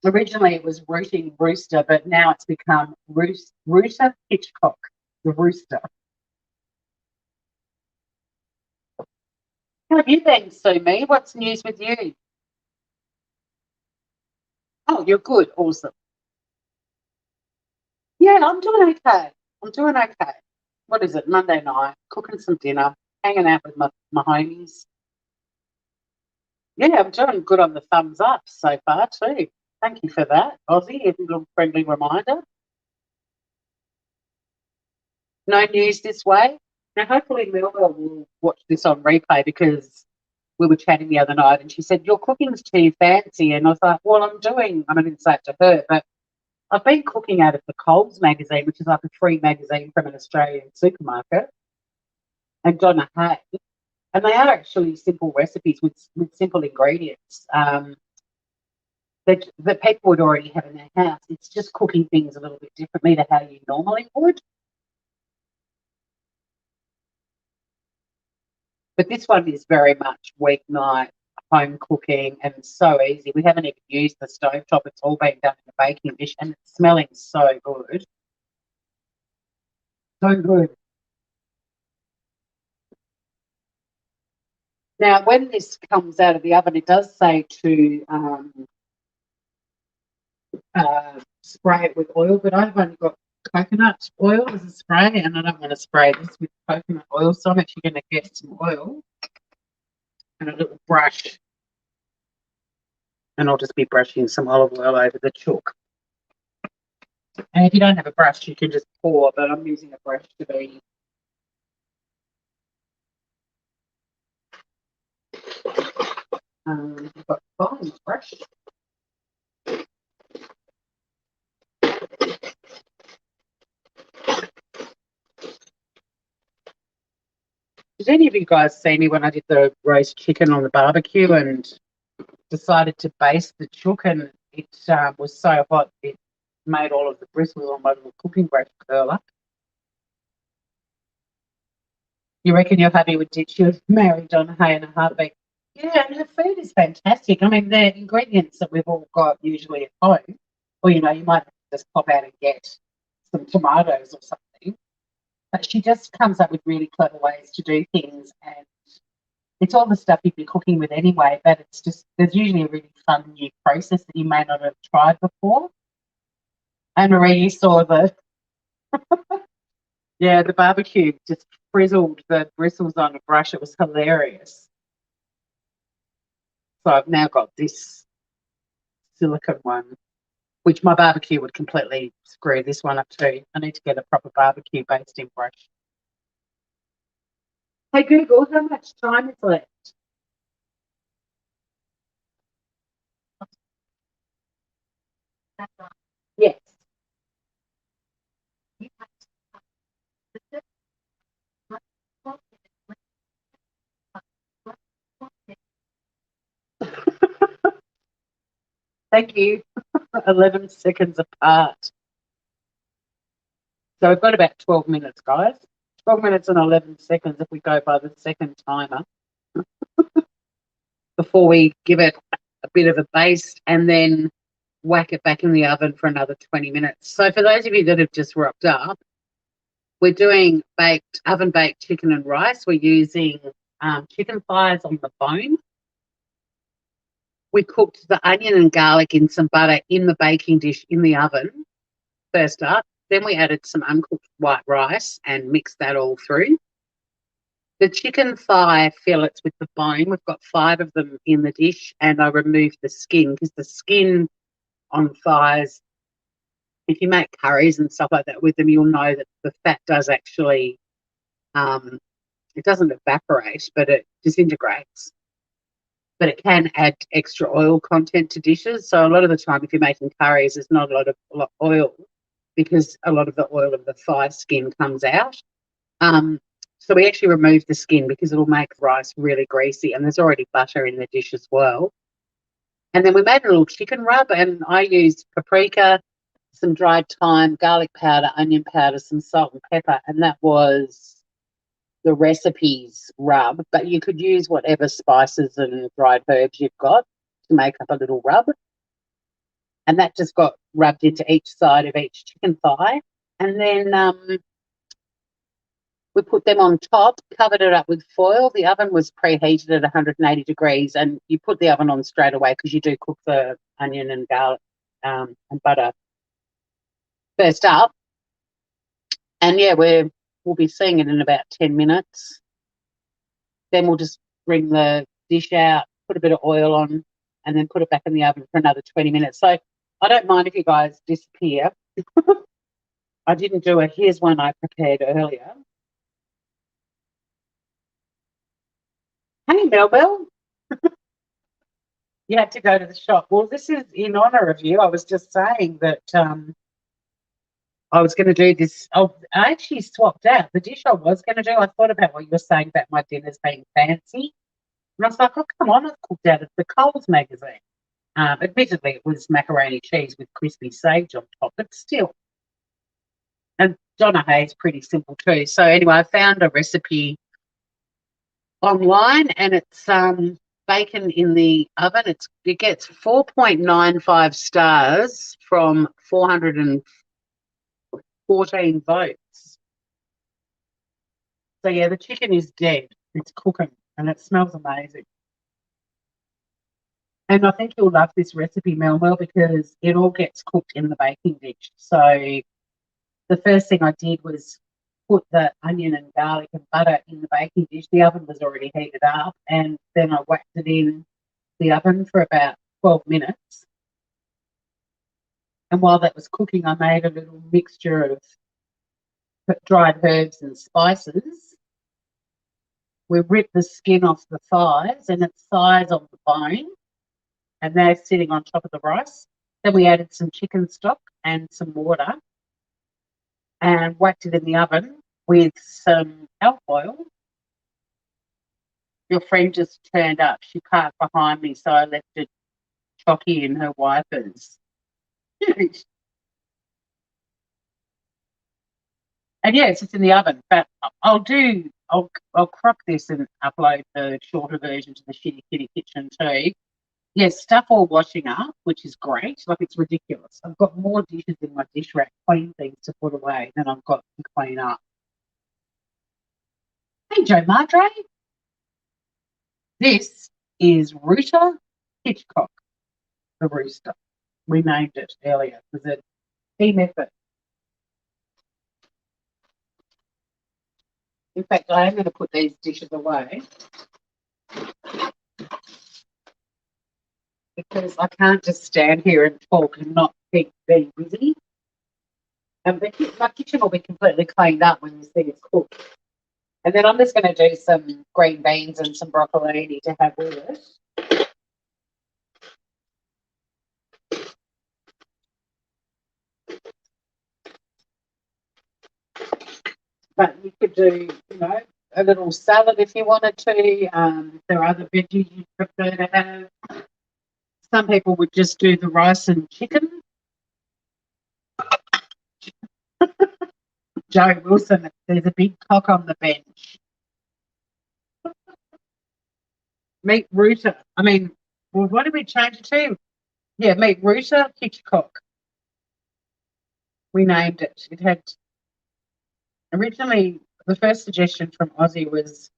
Originally it was Rooting Rooster, but now it's become Rooster Hitchcock, the rooster. How have you been, Sue Me? What's news with you? Oh, you're good. Awesome. Yeah, I'm doing okay. I'm doing okay. What is it? Monday night, cooking some dinner, hanging out with my homies. Yeah, I'm doing good on the thumbs up so far too. Thank you for that, Aussie. A little friendly reminder. No news this way. Now, hopefully, Melba will watch this on replay because we were chatting the other night and she said, your cooking's too fancy. And I was like, well, I didn't say it to her, but I've been cooking out of the Coles magazine, which is like a free magazine from an Australian supermarket, and Donna Hay. And they are actually simple recipes with simple ingredients that people would already have in their house. It's just cooking things a little bit differently to how you normally would. But this one is very much weeknight home cooking and so easy. We haven't even used the stovetop. It's all been done in the baking dish and it's smelling so good. So good. Now, when this comes out of the oven, it does say to spray it with oil, but I've only got coconut oil as a spray, and I don't want to spray this with coconut oil, so I'm actually going to get some oil and a little brush, and I'll just be brushing some olive oil over the chook. And if you don't have a brush, you can just pour, but I'm using a brush to be We've got fine brush. Did any of you guys see me when I did the roast chicken on the barbecue and decided to baste the chook, and it was so hot it made all of the bristles on my little cooking brush curl up? You reckon your hubby would ditch you married on hay and a heartbeat? Yeah, and her food is fantastic. I mean, the ingredients that we've all got usually at home, or you might just pop out and get some tomatoes or something. But she just comes up with really clever ways to do things, and it's all the stuff you'd be cooking with anyway. But it's just there's usually a really fun new process that you may not have tried before. And Marie, you saw the the barbecue just frizzled the bristles on a brush. It was hilarious. So I've now got this silicone one, which my barbecue would completely screw this one up too. I need to get a proper barbecue basting brush. Hey Google, how much time is left? Yes. Thank you. 11 seconds apart. So we've got about 12 minutes, guys. 12 minutes and 11 seconds if we go by the second timer before we give it a bit of a baste and then whack it back in the oven for another 20 minutes. So for those of you that have just rocked up, we're doing oven baked chicken and rice. We're using chicken thighs on the bone. We cooked the onion and garlic in some butter in the baking dish in the oven first up. Then we added some uncooked white rice and mixed that all through. The chicken thigh fillets with the bone, we've got 5 of them in the dish, and I removed the skin because the skin on thighs, if you make curries and stuff like that with them, you'll know that the fat does actually, it doesn't evaporate, but it disintegrates. But it can add extra oil content to dishes. So a lot of the time, if you're making curries, there's not a lot of oil because a lot of the oil of the thigh skin comes out. So we actually removed the skin because it'll make rice really greasy, and there's already butter in the dish as well. And then we made a little chicken rub, and I used paprika, some dried thyme, garlic powder, onion powder, some salt and pepper, and that was the recipe's rub. But you could use whatever spices and dried herbs you've got to make up a little rub. And that just got rubbed into each side of each chicken thigh. And then we put them on top, covered it up with foil. The oven was preheated at 180 degrees, and you put the oven on straight away because you do cook the onion and garlic and butter first up. And yeah, we'll be seeing it in about 10 minutes. Then we'll just bring the dish out, put a bit of oil on, and then put it back in the oven for another 20 minutes. So I don't mind if you guys disappear. I didn't do it. Here's one I prepared earlier. Hey, Melville. You had to go to the shop. Well, this is in honour of you. I was just saying that I was going to do this. Oh, I actually swapped out the dish I was going to do. I thought about what you were saying about my dinners being fancy. And I was like, oh, come on, I've cooked out of the Coles magazine. Admittedly, it was macaroni cheese with crispy sage on top, but still. And Donna Hay's pretty simple too. So anyway, I found a recipe online, and it's bacon in the oven. It gets 4.95 stars from 414 votes. So yeah, the chicken is dead. It's cooking, and it smells amazing. And I think you'll love this recipe, Mel, because it all gets cooked in the baking dish. So the first thing I did was put the onion and garlic and butter in the baking dish. The oven was already heated up, and then I whacked it in the oven for about 12 minutes. And while that was cooking, I made a little mixture of dried herbs and spices. We ripped the skin off the thighs and it's size of the bone, and they're sitting on top of the rice. Then we added some chicken stock and some water and whacked it in the oven with some alcohol. Your friend just turned up. She parked behind me, so I left her chocky in her wipers. And yes, it's in the oven, but I'll crop this and upload the shorter version to the Shitty Kitty Kitchen too. Yes, stuff all washing up, which is great. Like, it's ridiculous. I've got more dishes in my dish rack, clean things to put away, than I've got to clean up. Hey, Joe Madre. This is Rooter Hitchcock, the rooster. We named it earlier. It was a team effort. In fact, I am going to put these dishes away because I can't just stand here and talk and not keep being busy. And my kitchen will be completely cleaned up when this thing is cooked. And then I'm just going to do some green beans and some broccolini to have with it. But you could do, a little salad if you wanted to. There are other veggies you prefer to have. Some people would just do the rice and chicken. Joe Wilson, there's a big cock on the bench. Meet Rooter. What did we change it to? Yeah, meet Rooter Hitchcock. We named it. It had originally, the first suggestion from Aussie was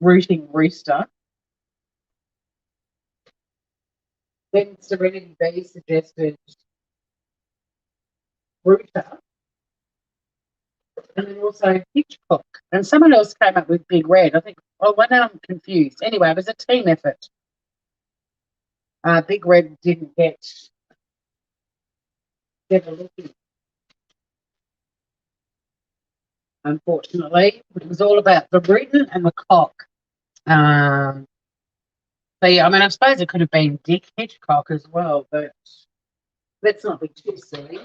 rooting rooster. Then Serenity B suggested Rooter. And then also Hitchcock. And someone else came up with Big Red. I think, well, now I'm confused. Anyway, it was a team effort. Big Red didn't get a looking, unfortunately. It was all about the rootin' and the cock. So, yeah, I suppose it could have been Dick Hitchcock as well, but let's not be too silly.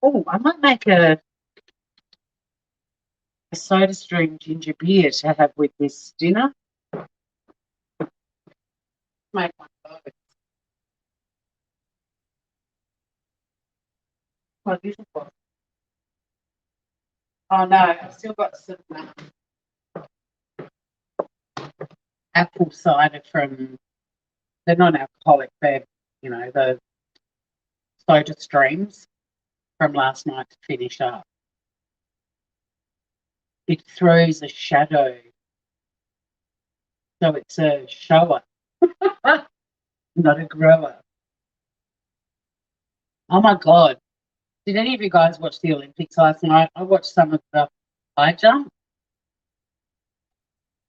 Oh, I might make a soda stream ginger beer to have with this dinner. Make one of those. Quite beautiful. Oh no, I've still got some apple cider from, they're non-alcoholic, they're, the soda streams from last night to finish up. It throws a shadow. So it's a shower, not a grower. Oh my God. Did any of you guys watch the Olympics last night? I watched some of the high jump.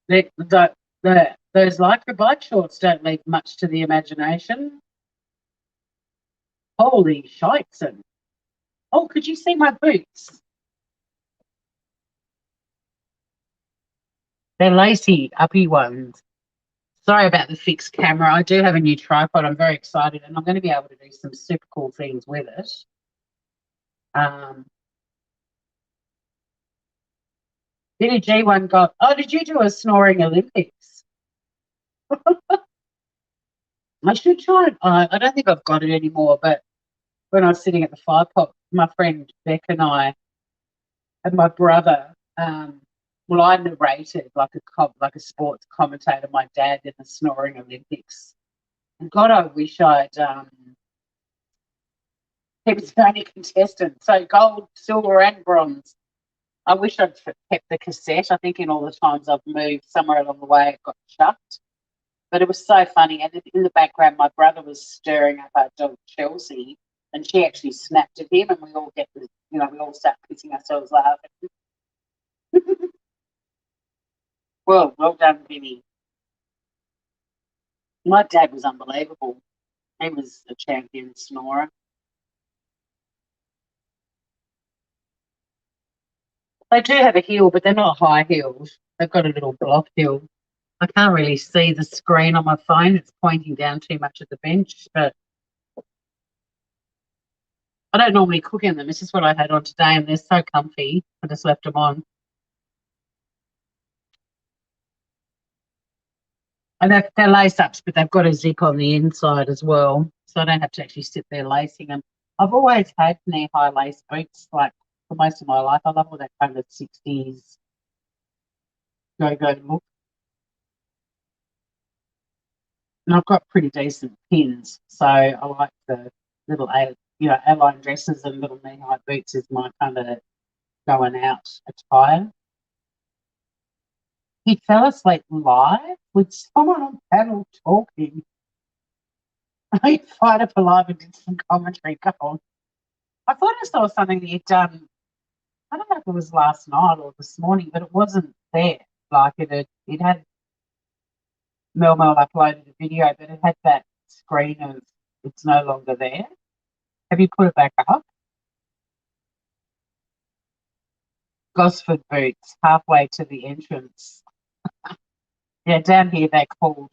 Those lycra bike shorts don't leave much to the imagination. Holy shiteson. Oh, could you see my boots? They're lacy, uppy ones. Sorry about the fixed camera. I do have a new tripod. I'm very excited, and I'm going to be able to do some super cool things with it. Billy G1 got, oh, did you do a snoring Olympics? I should try it. I don't think I've got it anymore, but when I was sitting at the fire pot, my friend Beck and I and my brother, well, I narrated like a sports commentator. My dad did the snoring Olympics. And God, I wish I'd. He was the only contestant, so gold, silver, and bronze. I wish I'd kept the cassette. I think in all the times I've moved, somewhere along the way it got chucked. But it was so funny. And in the background, my brother was stirring up our dog Chelsea, and she actually snapped at him, and we all we all sat pissing ourselves laughing. Well done, Vinny. My dad was unbelievable. He was a champion snorer. They do have a heel, but they're not high heels. They've got a little block heel. I can't really see the screen on my phone. It's pointing down too much at the bench, but I don't normally cook in them. This is what I had on today, and they're so comfy. I just left them on. And they're lace-ups, but they've got a zip on the inside as well, so I don't have to actually sit there lacing them. I've always had knee-high lace boots, like, for most of my life. I love all that kind of 60s go-go look. And I've got pretty decent pins, so I like the little, A-line dresses and little knee-high boots is my kind of going out attire. He fell asleep live with someone on panel talking. I fired up alive and did some commentary. Go on. I thought I saw something that you'd done. I don't know if it was last night or this morning, but it wasn't there. Like it had Mel uploaded a video, but it had that screen of it's no longer there. Have you put it back up? Gosford boots, halfway to the entrance. Yeah, down here they're called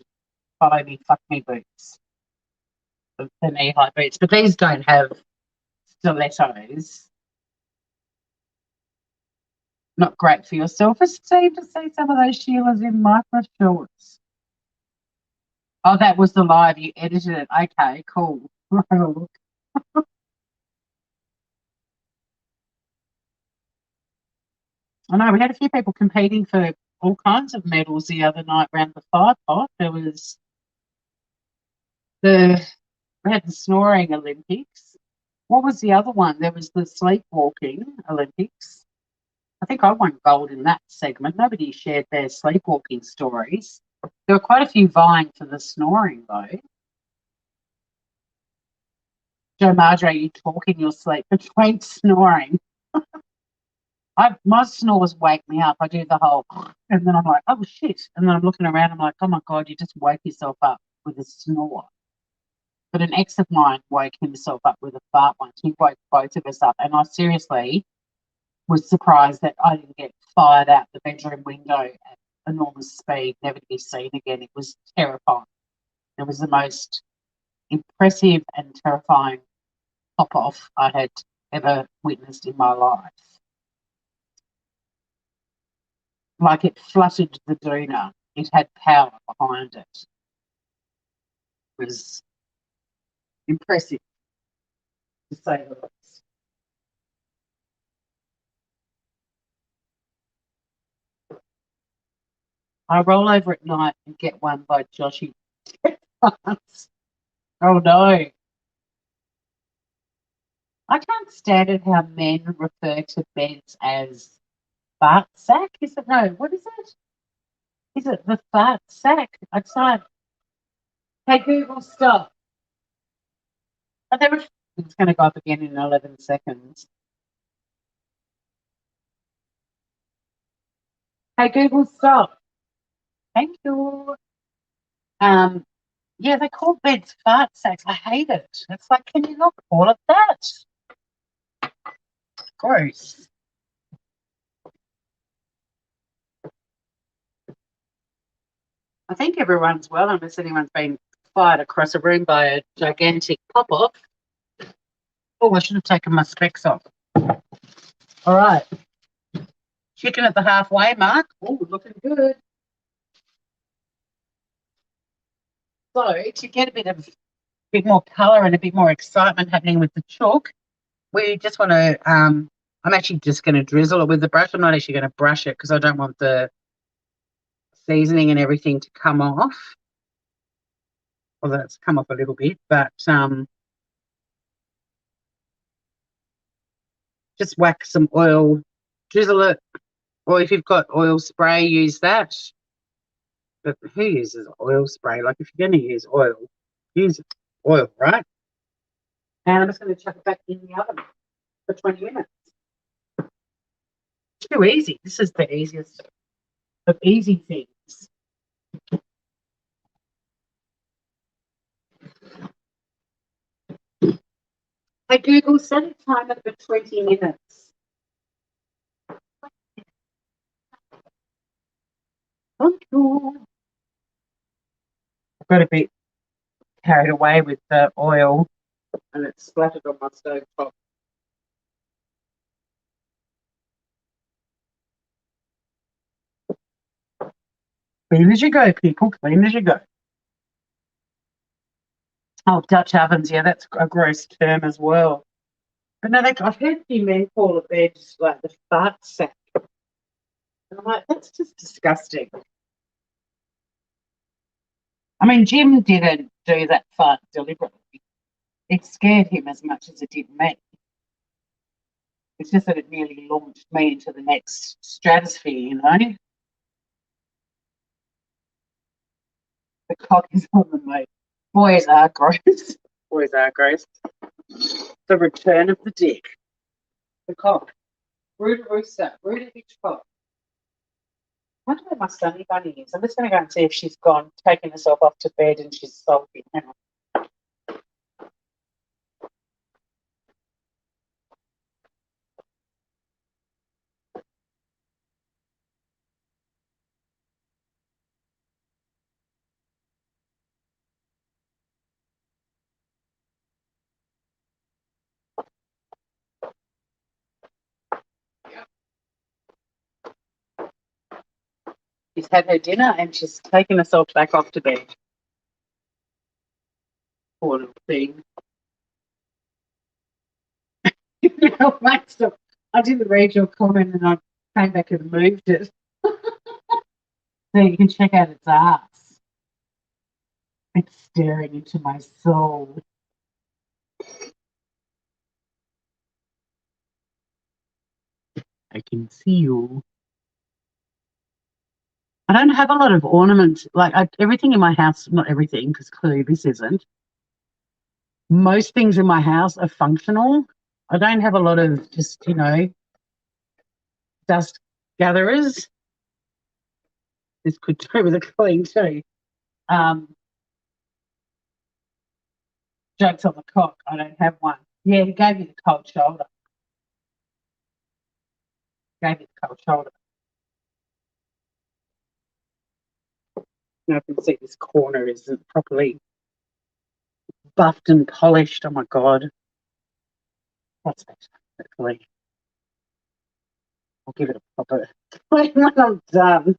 follow me, fuck me boots. The knee-high boots. But these don't have stilettos. Not great for your self-esteem to see some of those Sheilas in micro shorts. Oh, that was the live. You edited it. Okay, cool. I'll have a look. I know we had a few people competing for all kinds of medals the other night around the fire pot. There was we had the snoring Olympics. What was the other one? There was the sleepwalking Olympics. I think I won gold in that segment. Nobody shared their sleepwalking stories. There were quite a few vying for the snoring, though. Joe Marjorie, you talk in your sleep between snoring. My snores wake me up. I do the whole, and then I'm like, oh shit. And then I'm looking around. I'm like, oh my God, you just woke yourself up with a snore. But an ex of mine woke himself up with a fart once. He woke both of us up. And I seriously was surprised that I didn't get fired out the bedroom window at enormous speed, never to be seen again. It was terrifying. It was the most impressive and terrifying pop-off I had ever witnessed in my life. Like it fluttered the doona. It had power behind it. It was impressive, to say the least. I roll over at night and get one by Joshy. Oh no. I can't stand it how men refer to beds as fart sack. Is it no? What is it? Is it the fart sack? It's like, hey Google, stop. It's going to go up again in 11 seconds. Hey Google, stop. Thank you. Yeah, they call beds fart sacks. I hate it. It's like, can you not call it that? Gross. I think everyone's well, unless anyone's been fired across a room by a gigantic pop-off. Oh, I should have taken my specs off. All right. Chicken at the halfway mark. Oh, looking good. So to get a bit more colour and a bit more excitement happening with the chalk, we just want to, I'm actually just going to drizzle it with the brush. I'm not actually going to brush it because I don't want the seasoning and everything to come off. Although it's come off a little bit, but just whack some oil, drizzle it, or if you've got oil spray, use that. But who uses oil spray? Like if you're going to use oil, use oil, right? And I'm just going to chuck it back in the oven for 20 minutes. Too easy. This is the easiest of easy things. Hey Google, set a timer for 20 minutes. got a bit carried away with the oil and it splattered on my stove top. Clean as you go, people. Clean as you go. Oh, Dutch ovens. Yeah, that's a gross term as well. But no, I've heard a few men call a bed like the fart sack. And I'm like, that's just disgusting. I mean, Jim didn't do that fart deliberately. It scared him as much as it did me. It's just that it nearly launched me into the next stratosphere, you know? The cock is on the move. Boys are gross. Boys are gross. The return of the dick. The cock. Rude rooster. Rude Hitchcock. I wonder where my Sunny Bunny is. I'm just going to go and see if she's gone, taking herself off to bed and she's sulky. Hang on. She's had her dinner and she's taken herself back off to bed. Poor little thing. No, mate, stop. I didn't read your comment and I came back and moved it. So you can check out its ass. It's staring into my soul. I can see you. I don't have a lot of ornaments. Like everything in my house, not everything, because clearly this isn't. Most things in my house are functional. I don't have a lot of just, dust gatherers. This could do with a clean too. Jokes on the cock. I don't have one. Yeah, he gave me the cold shoulder. Gave me the cold shoulder. Now I can see this corner isn't properly buffed and polished. Oh my God. What's that? Hopefully. I'll give it a proper clean when I'm done.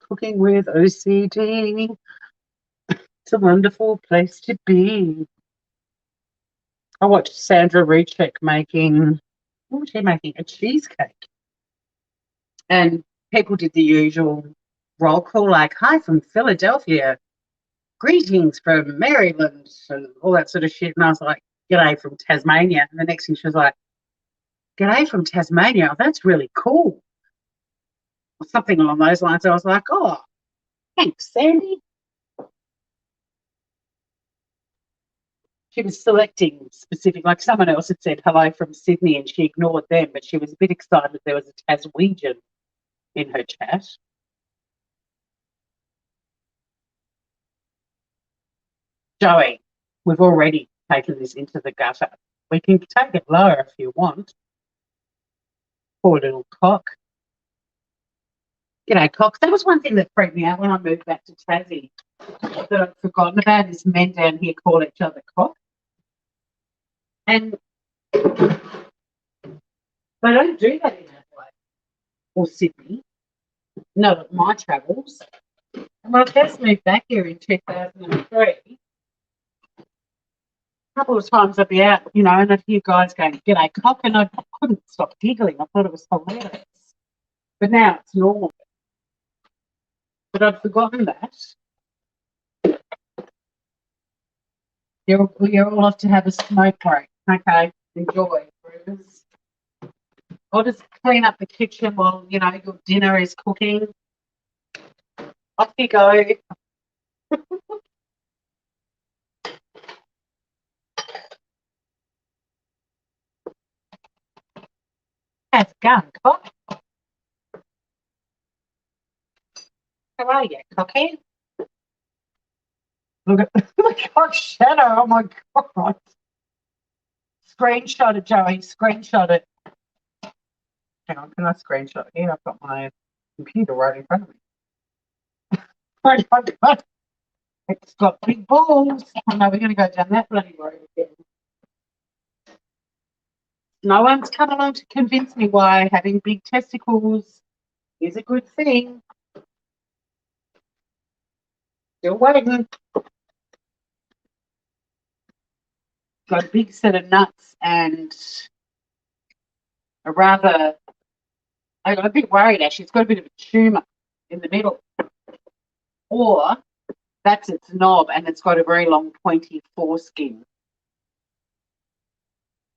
Cooking with OCD. It's a wonderful place to be. I watched Sandra Ruchek making, what was she making? A cheesecake. And people did the usual roll call, like, hi from Philadelphia, greetings from Maryland, and all that sort of shit. And I was like, g'day from Tasmania. And the next thing she was like, g'day from Tasmania. Oh, that's really cool. Or something along those lines. I was like, oh, thanks, Sandy. She was selecting specific, like someone else had said hello from Sydney and she ignored them, but she was a bit excited there was a Taswegian in her chat. Joey, we've already taken this into the gutter. We can take it lower if you want. Poor little cock. G'day, cock. That was one thing that freaked me out when I moved back to Tassie that I'd forgotten about is men down here call each other cock. And they don't do that in Adelaide or Sydney. No, at my travels. And when I first moved back here in 2003, a couple of times I'd be out, and I'd hear guys going, g'day, cock, and I couldn't stop giggling. I thought it was hilarious. But now it's normal. But I'd forgotten that. You're all off to have a smoke break. Okay, enjoy. I'll just clean up the kitchen while, your dinner is cooking. Off you go. Have gun, cock. How are you, cocky? Look at the cock shadow. Oh my God. Screenshot it, Joey. Screenshot it. Hang on, can I screenshot it? I've got my computer right in front of me. Oh my God. It's got big balls. Oh no, we're going to go down that bloody road again. No one's come along to convince me why having big testicles is a good thing. Still waiting. Got a big set of nuts and a rather. I got a bit worried actually. It's got a bit of a tumour in the middle. Or that's its knob and it's got a very long pointy foreskin.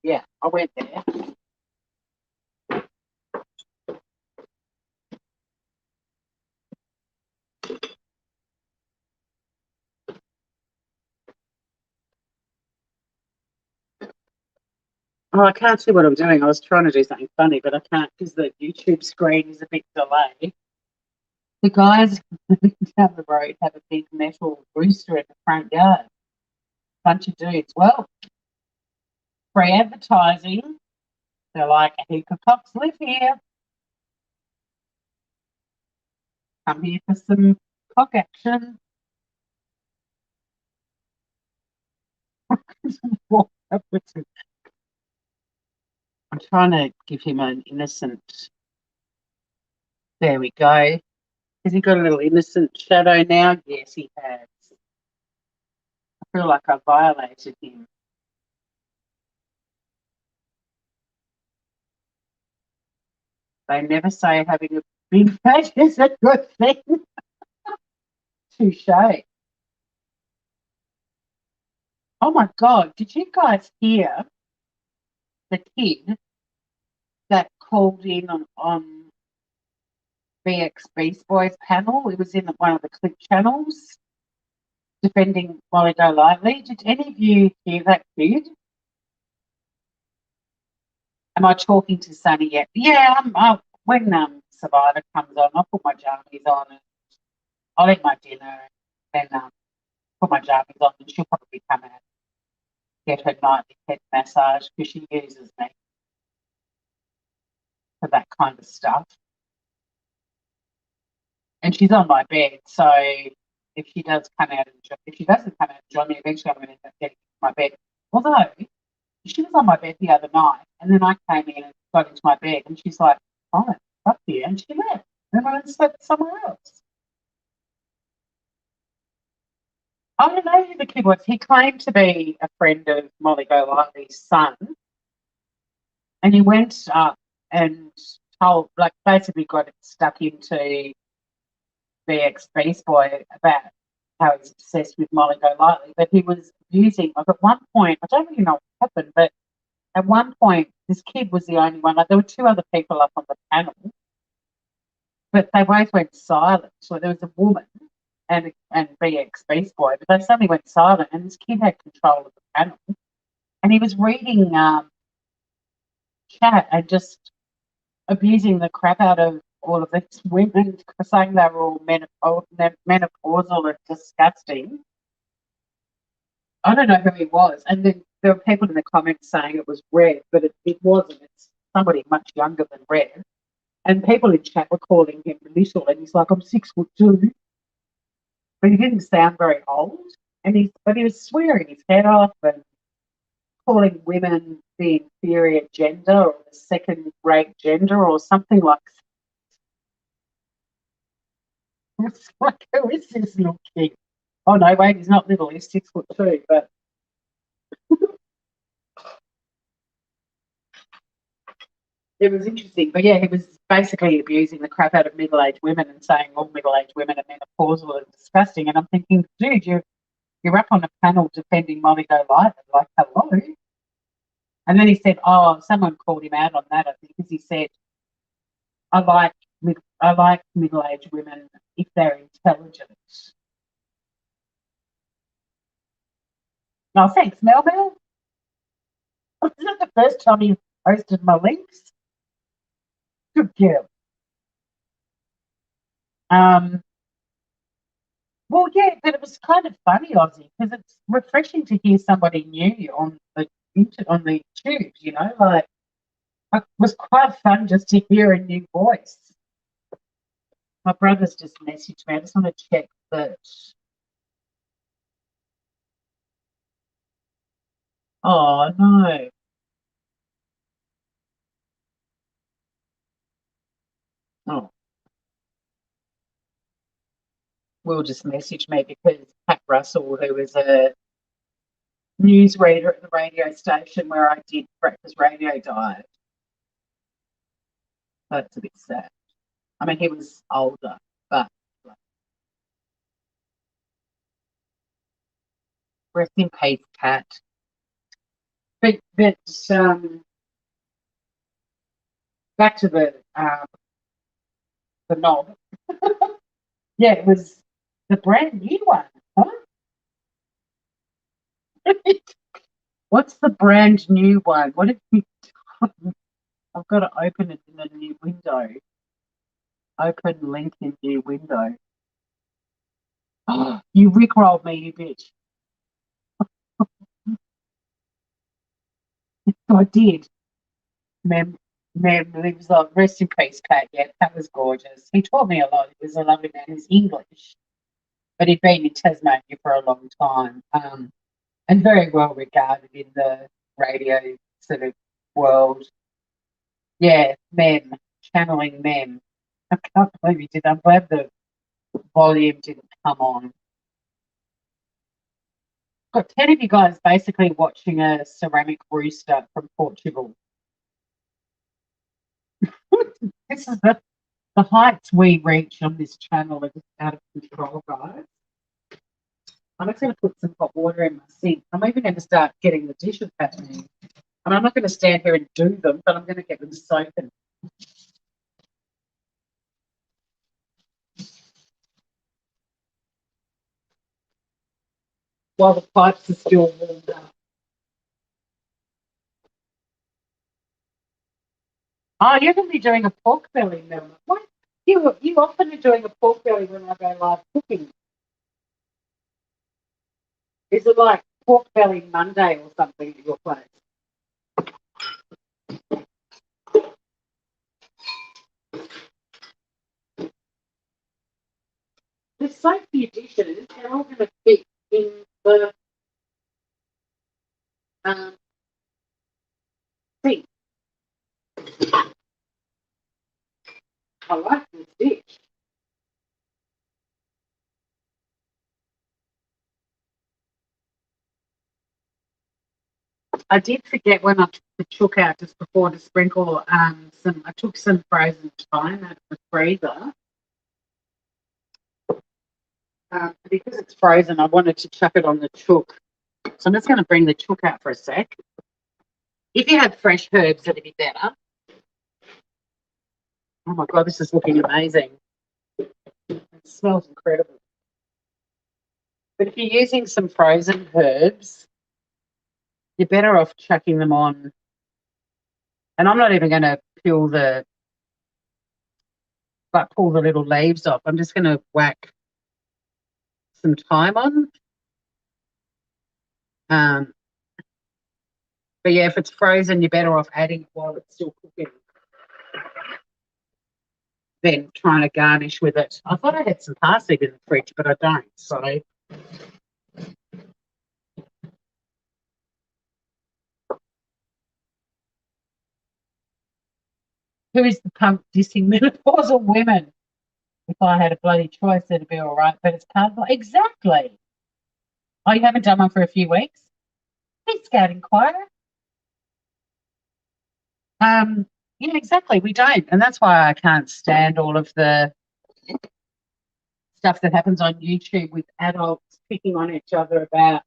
Yeah, I went there. Oh, I can't see what I'm doing. I was trying to do something funny, but I can't because the YouTube screen is a bit delayed. The guys down the road have a big metal rooster in the front yard. Bunch of dudes. Well, free advertising. They're like, a heap of cocks live here. Come here for some cock action. I'm trying to give him an innocent. There we go. Has he got a little innocent shadow now? Yes, he has. I feel like I violated him. They never say having a big fat is a good thing. Touche. Oh my God, did you guys hear the kid that called in on BX Beast Boys panel? It was in one of the clip channels defending Molly Golightly. Did any of you hear that kid? Am I talking to Sunny yet? Yeah, when Survivor comes on, I'll put my jammies on and I'll eat my dinner and then put my jammies on and she'll probably come out and get her nightly head massage because she uses me for that kind of stuff. And she's on my bed, so if she doesn't come out and join me, eventually I'm going to end up getting into my bed. Although she was on my bed the other night, and then I came in and got into my bed, and she's like, "Oh, fuck you," and she left. And I went and slept somewhere else. I don't know who the kid was. He claimed to be a friend of Molly Golightly's son, and he went up and told, like, basically got stuck into BX Beast Boy about how he's obsessed with Molly Golightly, but he was abusing. Like at one point, I don't really know what happened, but at one point, this kid was the only one. Like there were two other people up on the panel, but they both went silent. So there was a woman and BX Beast Boy, but they suddenly went silent, and this kid had control of the panel, and he was reading chat and just abusing the crap out of all of these women, saying they were all menopausal and disgusting. I don't know who he was. And then there were people in the comments saying it was Red, but it wasn't. It's somebody much younger than Red. And people in chat were calling him little, and he's like, I'm 6'2". But he didn't sound very old. But he was swearing his head off and calling women the inferior gender or the second-rate gender or something like that. It's like, who is this little kid? Oh, no, wait, he's not little. He's 6'2", but it was interesting. But, yeah, he was basically abusing the crap out of middle-aged women and saying all middle-aged women are menopausal and disgusting. And I'm thinking, dude, you're up on a panel defending Molly Golightly. Like, hello? And then he said, oh, someone called him out on that, I think, because he said, I like middle-aged women if they're intelligent. No, thanks, Mel. Is it the first time you posted my links? Good girl. Well, yeah, but it was kind of funny, Ozzy, because it's refreshing to hear somebody new on the tubes, you know, like it was quite fun just to hear a new voice. My brother's just messaged me. I just want to check that. Oh no. Oh, Will just messaged me because Pat Russell, who was a news reader at the radio station where I did breakfast radio, died. That's a bit sad. I mean, he was older, but rest in peace, Pat. But back to the knob. Yeah, it was the brand new one. Huh? What's the brand new one? What have you done? I've got to open it in a new window. Open link in new window. Oh, you rickrolled me, you bitch. I did. Mem, lives on. Rest in peace, Pat. Yeah, Pat was gorgeous. He taught me a lot. He was a lovely man. He's English, but he'd been in Tasmania for a long time, and very well regarded in the radio sort of world. Yeah, Mem, channeling Mem. I can't believe he did. I'm glad the volume didn't come on. Got 10 of you guys basically watching a ceramic rooster from Portugal. This is the heights we reach on this channel are just out of control, guys. I'm just going to put some hot water in my sink. I'm even going to start getting the dishes happening. I mean, I'm not going to stand here and do them, but I'm going to get them soaking. While the pipes are still warmed up. Oh, you're going to be doing a pork belly, Mel. What? You often are doing a pork belly when I go live cooking. Is it like pork belly Monday or something at your place? There's so few dishes, they're all going to fit in the sink. I like this dish. I did forget when I took the chook out just before to sprinkle I took some frozen thyme out of the freezer. Because it's frozen, I wanted to chuck it on the chook. So I'm just going to bring the chook out for a sec. If you have fresh herbs, it'd be better. Oh my God, this is looking amazing. It smells incredible. But if you're using some frozen herbs, you're better off chucking them on. And I'm not even going to pull the little leaves off. I'm just going to whack some thyme on. But yeah, if it's frozen, you're better off adding it while it's still cooking than trying to garnish with it. I thought I had some parsley in the fridge, but I don't. So who is the punk dissing menopausal women? If I had a bloody choice, it'd be all right. But it's can't. Exactly. Oh, you haven't done one for a few weeks? Hey, Scout Inquirer. Yeah, exactly. We don't, and that's why I can't stand all of the stuff that happens on YouTube with adults picking on each other about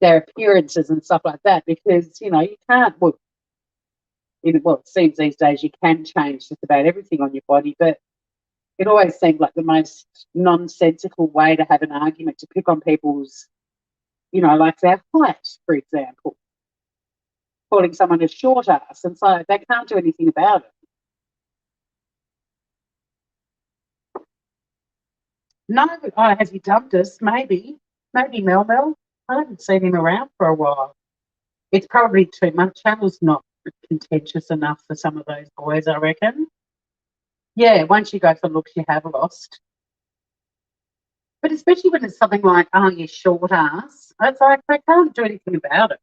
their appearances and stuff like that. Because you can't. Well, it seems these days you can change just about everything on your body, but it always seemed like the most nonsensical way to have an argument to pick on people's, like their height, for example. Calling someone a short ass, and so they can't do anything about it. No, has he dumped us? Maybe Mel. I haven't seen him around for a while. It's probably too much. Channel's not contentious enough for some of those boys, I reckon. Yeah, once you go for looks, you have lost. But especially when it's something like, oh, you short ass, it's like they can't do anything about it.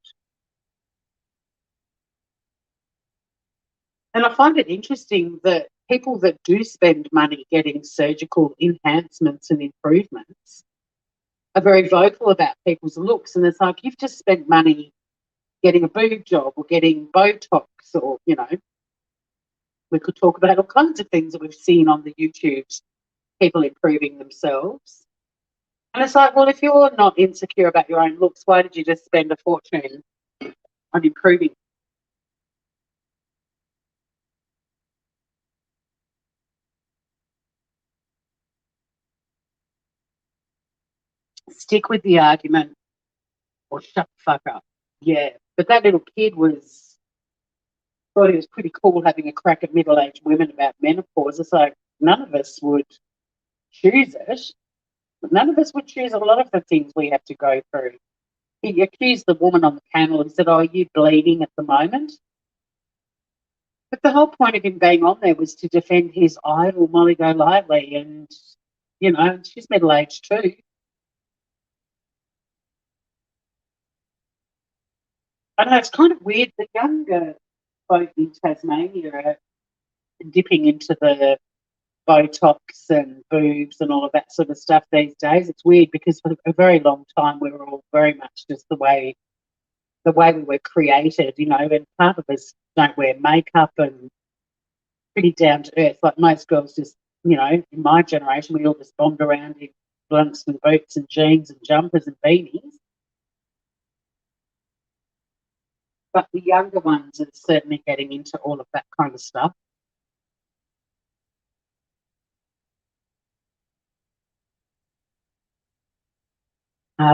And I find it interesting that people that do spend money getting surgical enhancements and improvements are very vocal about people's looks. And it's like, you've just spent money getting a boob job or getting Botox, or, we could talk about all kinds of things that we've seen on the YouTubes, people improving themselves. And it's like, well, if you're not insecure about your own looks, why did you just spend a fortune on improving? Stick with the argument or shut the fuck up. Yeah. But that little kid thought it was pretty cool having a crack at middle-aged women about menopause. It's like none of us would choose it. None of us would choose a lot of the things we have to go through. He accused the woman on the panel and said, "Oh, are you bleeding at the moment?" But the whole point of him being on there was to defend his idol, Molly Golightly, and she's middle aged too. I know it's kind of weird. The younger folk in Tasmania are dipping into the Botox and boobs and all of that sort of stuff these days. It's weird because for a very long time we were all very much just the way we were created, and part of us don't wear makeup and pretty down to earth. Like most girls just, in my generation, we all just bombed around in blunts and boots and jeans and jumpers and beanies. But the younger ones are certainly getting into all of that kind of stuff.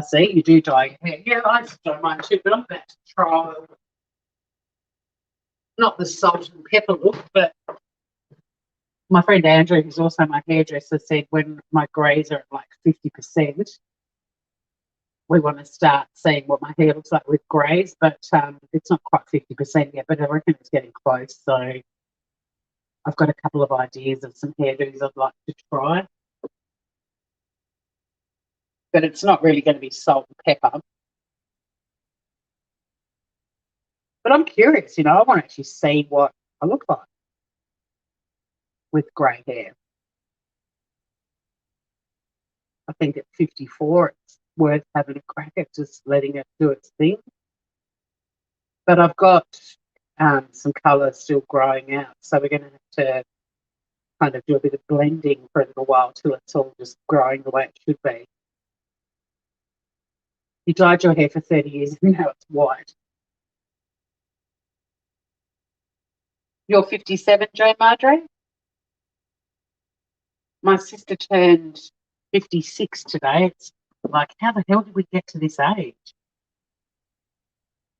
See, you do dye your hair. Yeah, I just don't mind too, but I'm about to try not the salt and pepper look, but my friend Andrew, who's also my hairdresser, said when my greys are at like 50%, we want to start seeing what my hair looks like with greys, but it's not quite 50% yet, but I reckon it's getting close. So I've got a couple of ideas of some hairdos I'd like to try, but it's not really going to be salt and pepper. But I'm curious, I want to actually see what I look like with grey hair. I think at 54, it's worth having a crack at just letting it do its thing. But I've got some colour still growing out, so we're going to have to kind of do a bit of blending for a little while till it's all just growing the way it should be. You dyed your hair for 30 years and now it's white. You're 57, Joe Madre? My sister turned 56 today. It's like, how the hell did we get to this age?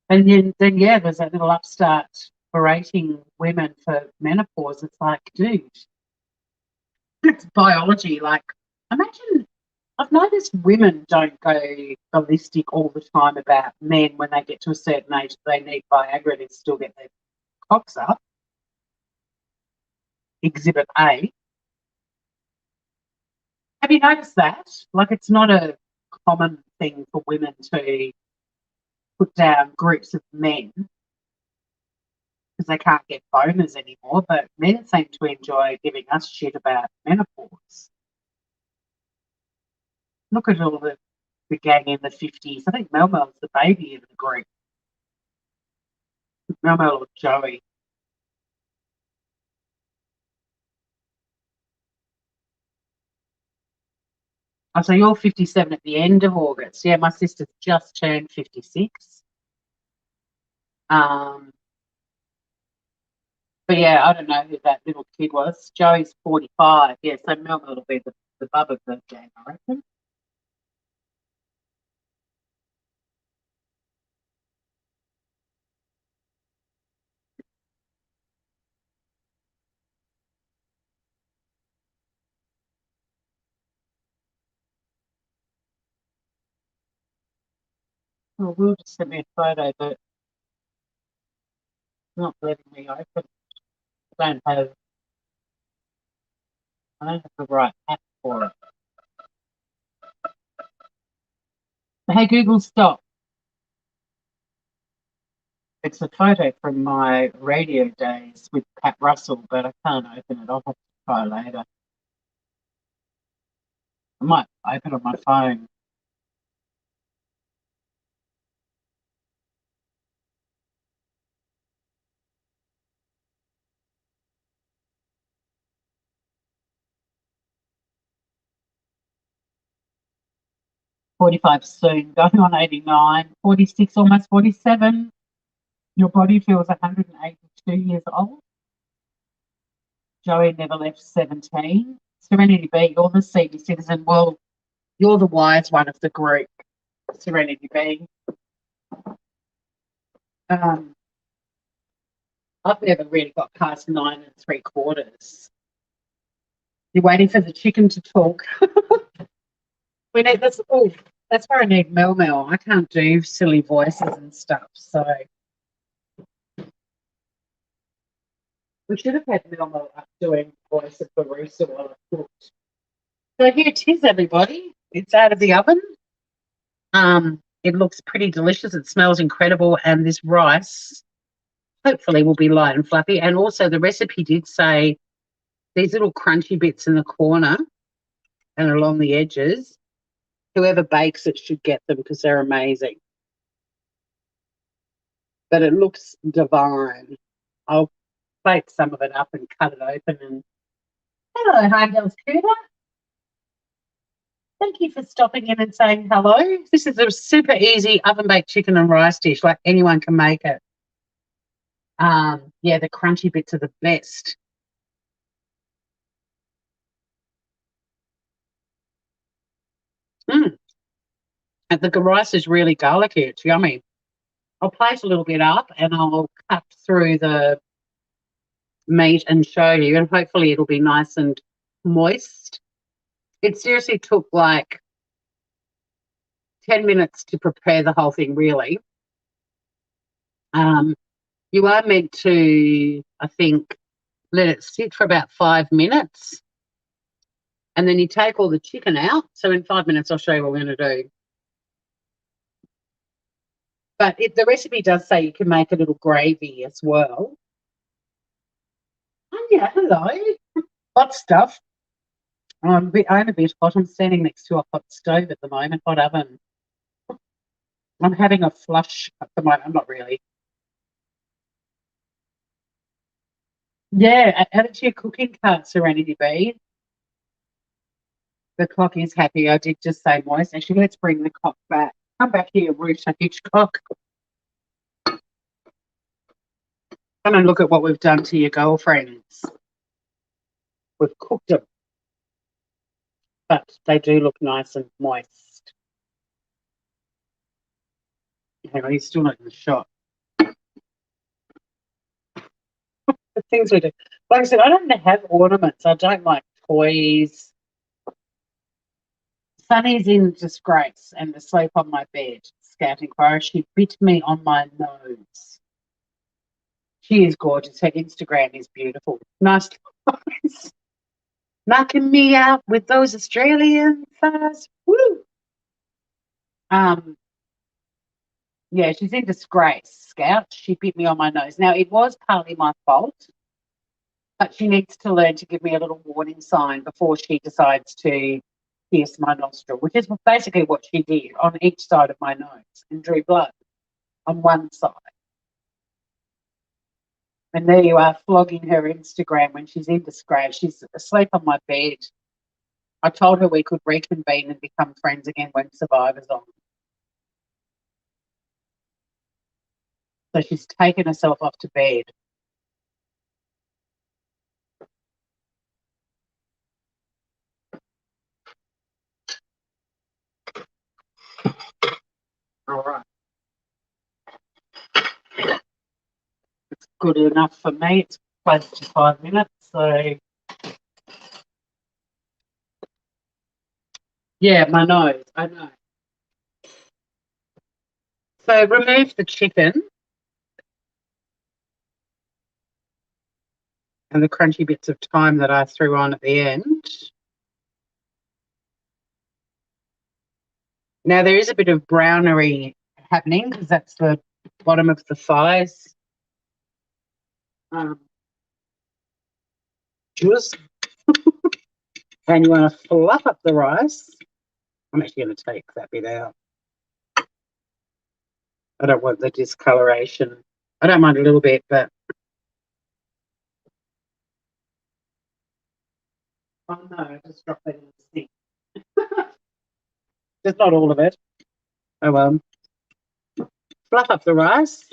And then yeah, there's that little upstart berating women for menopause. It's like, dude, it's biology. Like, imagine, I've noticed women don't go ballistic all the time about men when they get to a certain age. They need Viagra to still get their cocks up. Exhibit A. Have you noticed that? Like, it's not a common thing for women to put down groups of men because they can't get boners anymore, but men seem to enjoy giving us shit about menopause. Look at all the gang in the 50s. I think Mel Mel's the baby in the group. Mel Mel or Joey. Oh, so you're 57 at the end of August. Yeah, my sister's just turned 56. Um, but yeah, I don't know who that little kid was. Joey's 45. Yeah, so Mel Mel will be the bub of the gang, I reckon. Well, Will just sent me a photo, but it's not letting me open. I don't have the right app for it. Hey, Google, stop. It's a photo from my radio days with Pat Russell, but I can't open it. I'll have to try later. I might open it on my phone. $45 soon, going on 89, 46, almost 47. Your body feels 182 years old. Joey never left 17. Serenity B, you're the senior citizen. Well, you're the wise one of the group, Serenity B. Um, I've never really got past 9 3/4. You're waiting for the chicken to talk. We need this. Oh, that's where I need Mel Mel. I can't do silly voices and stuff. So we should have had Mel Mel up doing voice of Barista while I cooked. So here it is, everybody. It's out of the oven. It looks pretty delicious. It smells incredible, and this rice hopefully will be light and fluffy. And also, the recipe did say these little crunchy bits in the corner and along the edges. Whoever bakes it should get them because they're amazing. But it looks divine. I'll plate some of it up and cut it open. And hello, Heimdall's Cooter. Thank you for stopping in and saying hello. This is a super easy oven-baked chicken and rice dish. Like anyone can make it. Yeah, the crunchy bits are the best. And the rice is really garlicky. It's yummy. I'll plate a little bit up and I'll cut through the meat and show you, and hopefully it'll be nice and moist. It seriously took like 10 minutes to prepare the whole thing, really. You are meant to, I think, let it sit for about 5 minutes, and then you take all the chicken out. So in 5 minutes, I'll show you what we're going to do. But the recipe does say you can make a little gravy as well. Oh, yeah, hello. Hot stuff. I'm a bit hot. I'm standing next to a hot stove at the moment, hot oven. I'm having a flush at the moment. I'm not really. Yeah, add it to your cooking card, Serenity B. The clock is happy. I did just say moist. Actually, let's bring the clock back. Come back here, Rooster Hitchcock. Come and look at what we've done to your girlfriends. We've cooked them, but they do look nice and moist. Hang on, he's still not in the shot. The things we do. Like I said, I don't have ornaments. I don't like toys. Sunny's in disgrace and asleep on my bed, scouting for her. She bit me on my nose. She is gorgeous. Her Instagram is beautiful. Nice eyes. Knocking me out with those Australian thighs. Woo! Yeah, she's in disgrace, Scout. She bit me on my nose. Now, it was partly my fault, but she needs to learn to give me a little warning sign before she decides to pierce my nostril, which is basically what she did on each side of my nose and drew blood on one side. And there you are, flogging her Instagram when she's in disgrace. She's asleep on my bed. I told her we could reconvene and become friends again when Survivor's on. So she's taken herself off to bed. All right. It's good enough for me. It's close to 5 minutes. So, yeah, my nose. I know. So remove the chicken and the crunchy bits of thyme that I threw on at the end. Now there is a bit of brownery happening because that's the bottom of the thighs. Juice. And you want to fluff up the rice. I'm actually going to take that bit out. I don't want the discoloration. I don't mind a little bit, but oh no, I just dropped that in the sink. Just not all of it. Oh well. Fluff up the rice.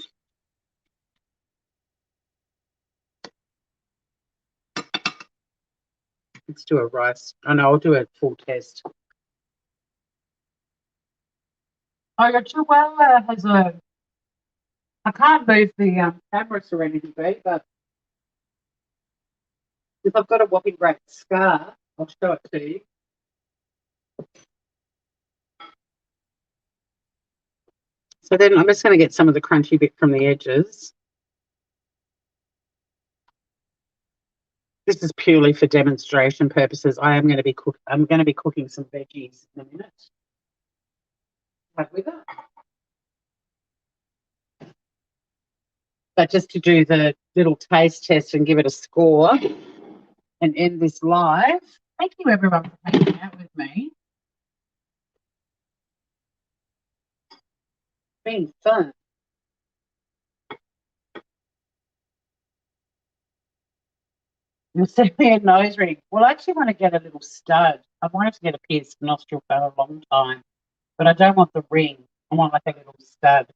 Let's do a rice. Oh no, I'll do a full test. Oh, your chihuahua has a. I can't move the camera Serenity B, but if I've got a whopping great scar, I'll show it to you. So then I'm just going to get some of the crunchy bit from the edges. This is purely for demonstration purposes. I'm going to be cooking some veggies in a minute. Like with it. But just to do the little taste test and give it a score and end this live. Thank you everyone for hanging out with me. It's been fun. You'll send me a nose ring. Well, I actually want to get a little stud. I wanted to get a pierced nostril for a long time, but I don't want the ring. I want like a little stud.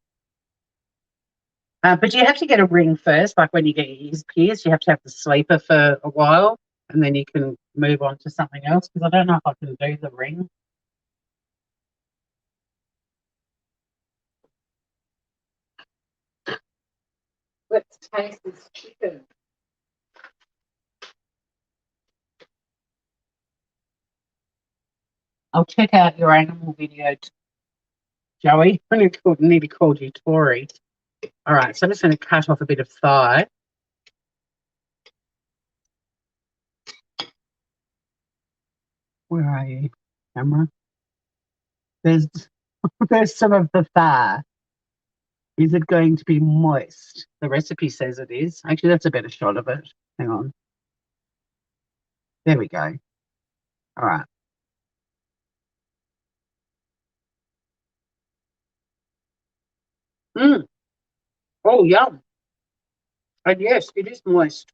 But you have to get a ring first, like when you get your ears pierced, you have to have the sleeper for a while, and then you can move on to something else, because I don't know if I can do the ring. Let's taste this chicken. I'll check out your animal video, Joey. I nearly called you Tori. All right, so I'm just going to cut off a bit of thigh. Where are you, camera? There's some of the thigh. Is it going to be moist? The recipe says it is. Actually, that's a better shot of it. Hang on. There we go. All right. Oh, yum. And yes, it is moist.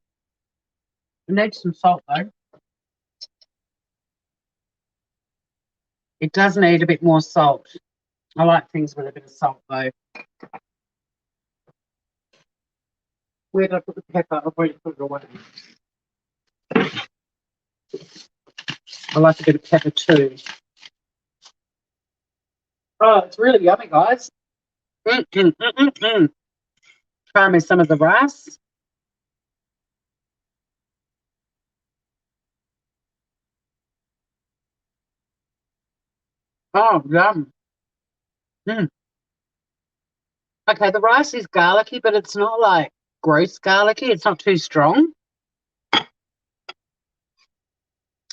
It needs some salt, though. It does need a bit more salt. I like things with a bit of salt, though. Where did I put the pepper? I've already put it away. I like a bit of pepper, too. Oh, it's really yummy, guys. Try me some of the rice. Oh, yum. Okay, the rice is garlicky, but it's not like gross garlicky. It's not too strong.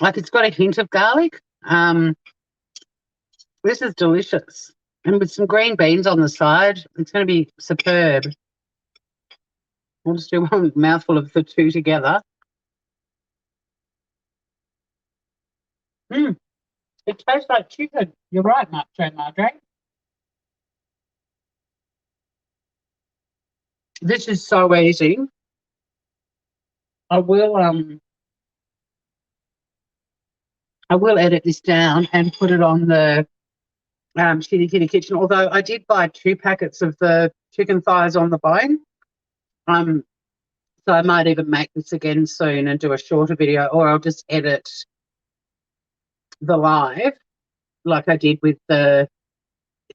Like it's got a hint of garlic. This is delicious. And with some green beans on the side, it's going to be superb. We'll just do one mouthful of the two together. It tastes like chicken. You're right, Madre. This is so easy. I will edit this down and put it on the Shitty Kitty Kitchen. Although I did buy 2 packets of the chicken thighs on the bone. So I might even make this again soon and do a shorter video, or I'll just edit the live like I did with the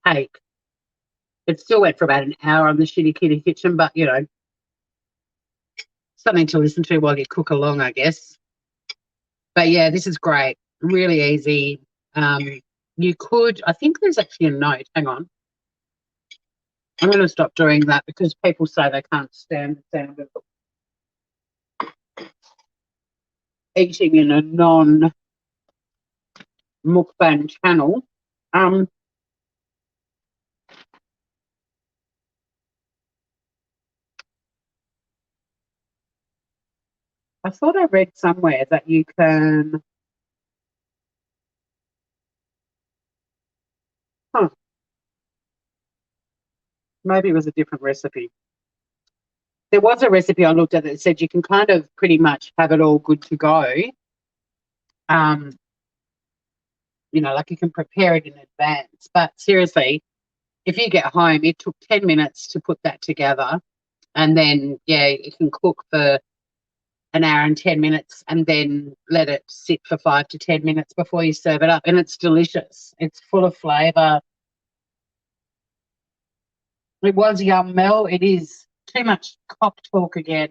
cake. It still went for about an hour on the Shitty Kitty Kitchen, but you know, something to listen to while you cook along, I guess. But yeah, this is great. Really easy. You could, I think there's actually a note. Hang on. I'm going to stop doing that because people say they can't stand the sound of eating in a non-mukbang channel. I thought I read somewhere that you can. Huh, maybe it was a different recipe. There was a recipe I looked at that said you can kind of pretty much have it all good to go. Um, like you can prepare it in advance. But seriously, if you get home, it took 10 minutes to put that together. And then, yeah, you can cook for an hour and 10 minutes and then let it sit for 5 to 10 minutes before you serve it up. And it's delicious. It's full of flavour. It was yum, Mel. It is too much cock talk again.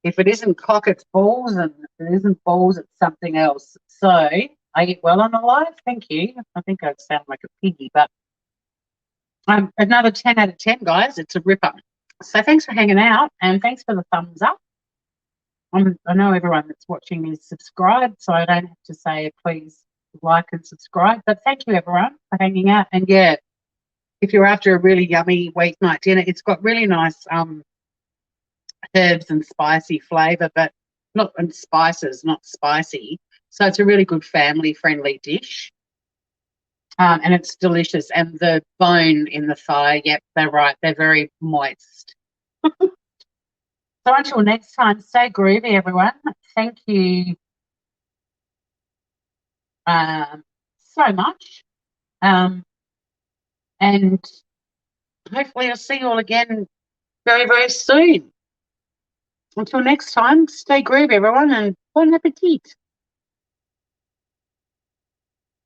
If it isn't cock, it's balls. And if it isn't balls, it's something else. So I eat well on the live. Thank you. I think I sound like a piggy, but another 10 out of 10, guys. It's a ripper. So thanks for hanging out and thanks for the thumbs up. I know everyone that's watching is subscribed, so I don't have to say please like and subscribe. But thank you, everyone, for hanging out. And, yeah, if you're after a really yummy weeknight dinner, it's got really nice herbs and spicy flavour, but not and spices, not spicy. So it's a really good family-friendly dish. And it's delicious. And the bone in the thigh, yep, they're right. They're very moist. So until next time, stay groovy, everyone. Thank you so much. And hopefully I'll see you all again very, very soon. Until next time, stay groovy, everyone, and bon appetit.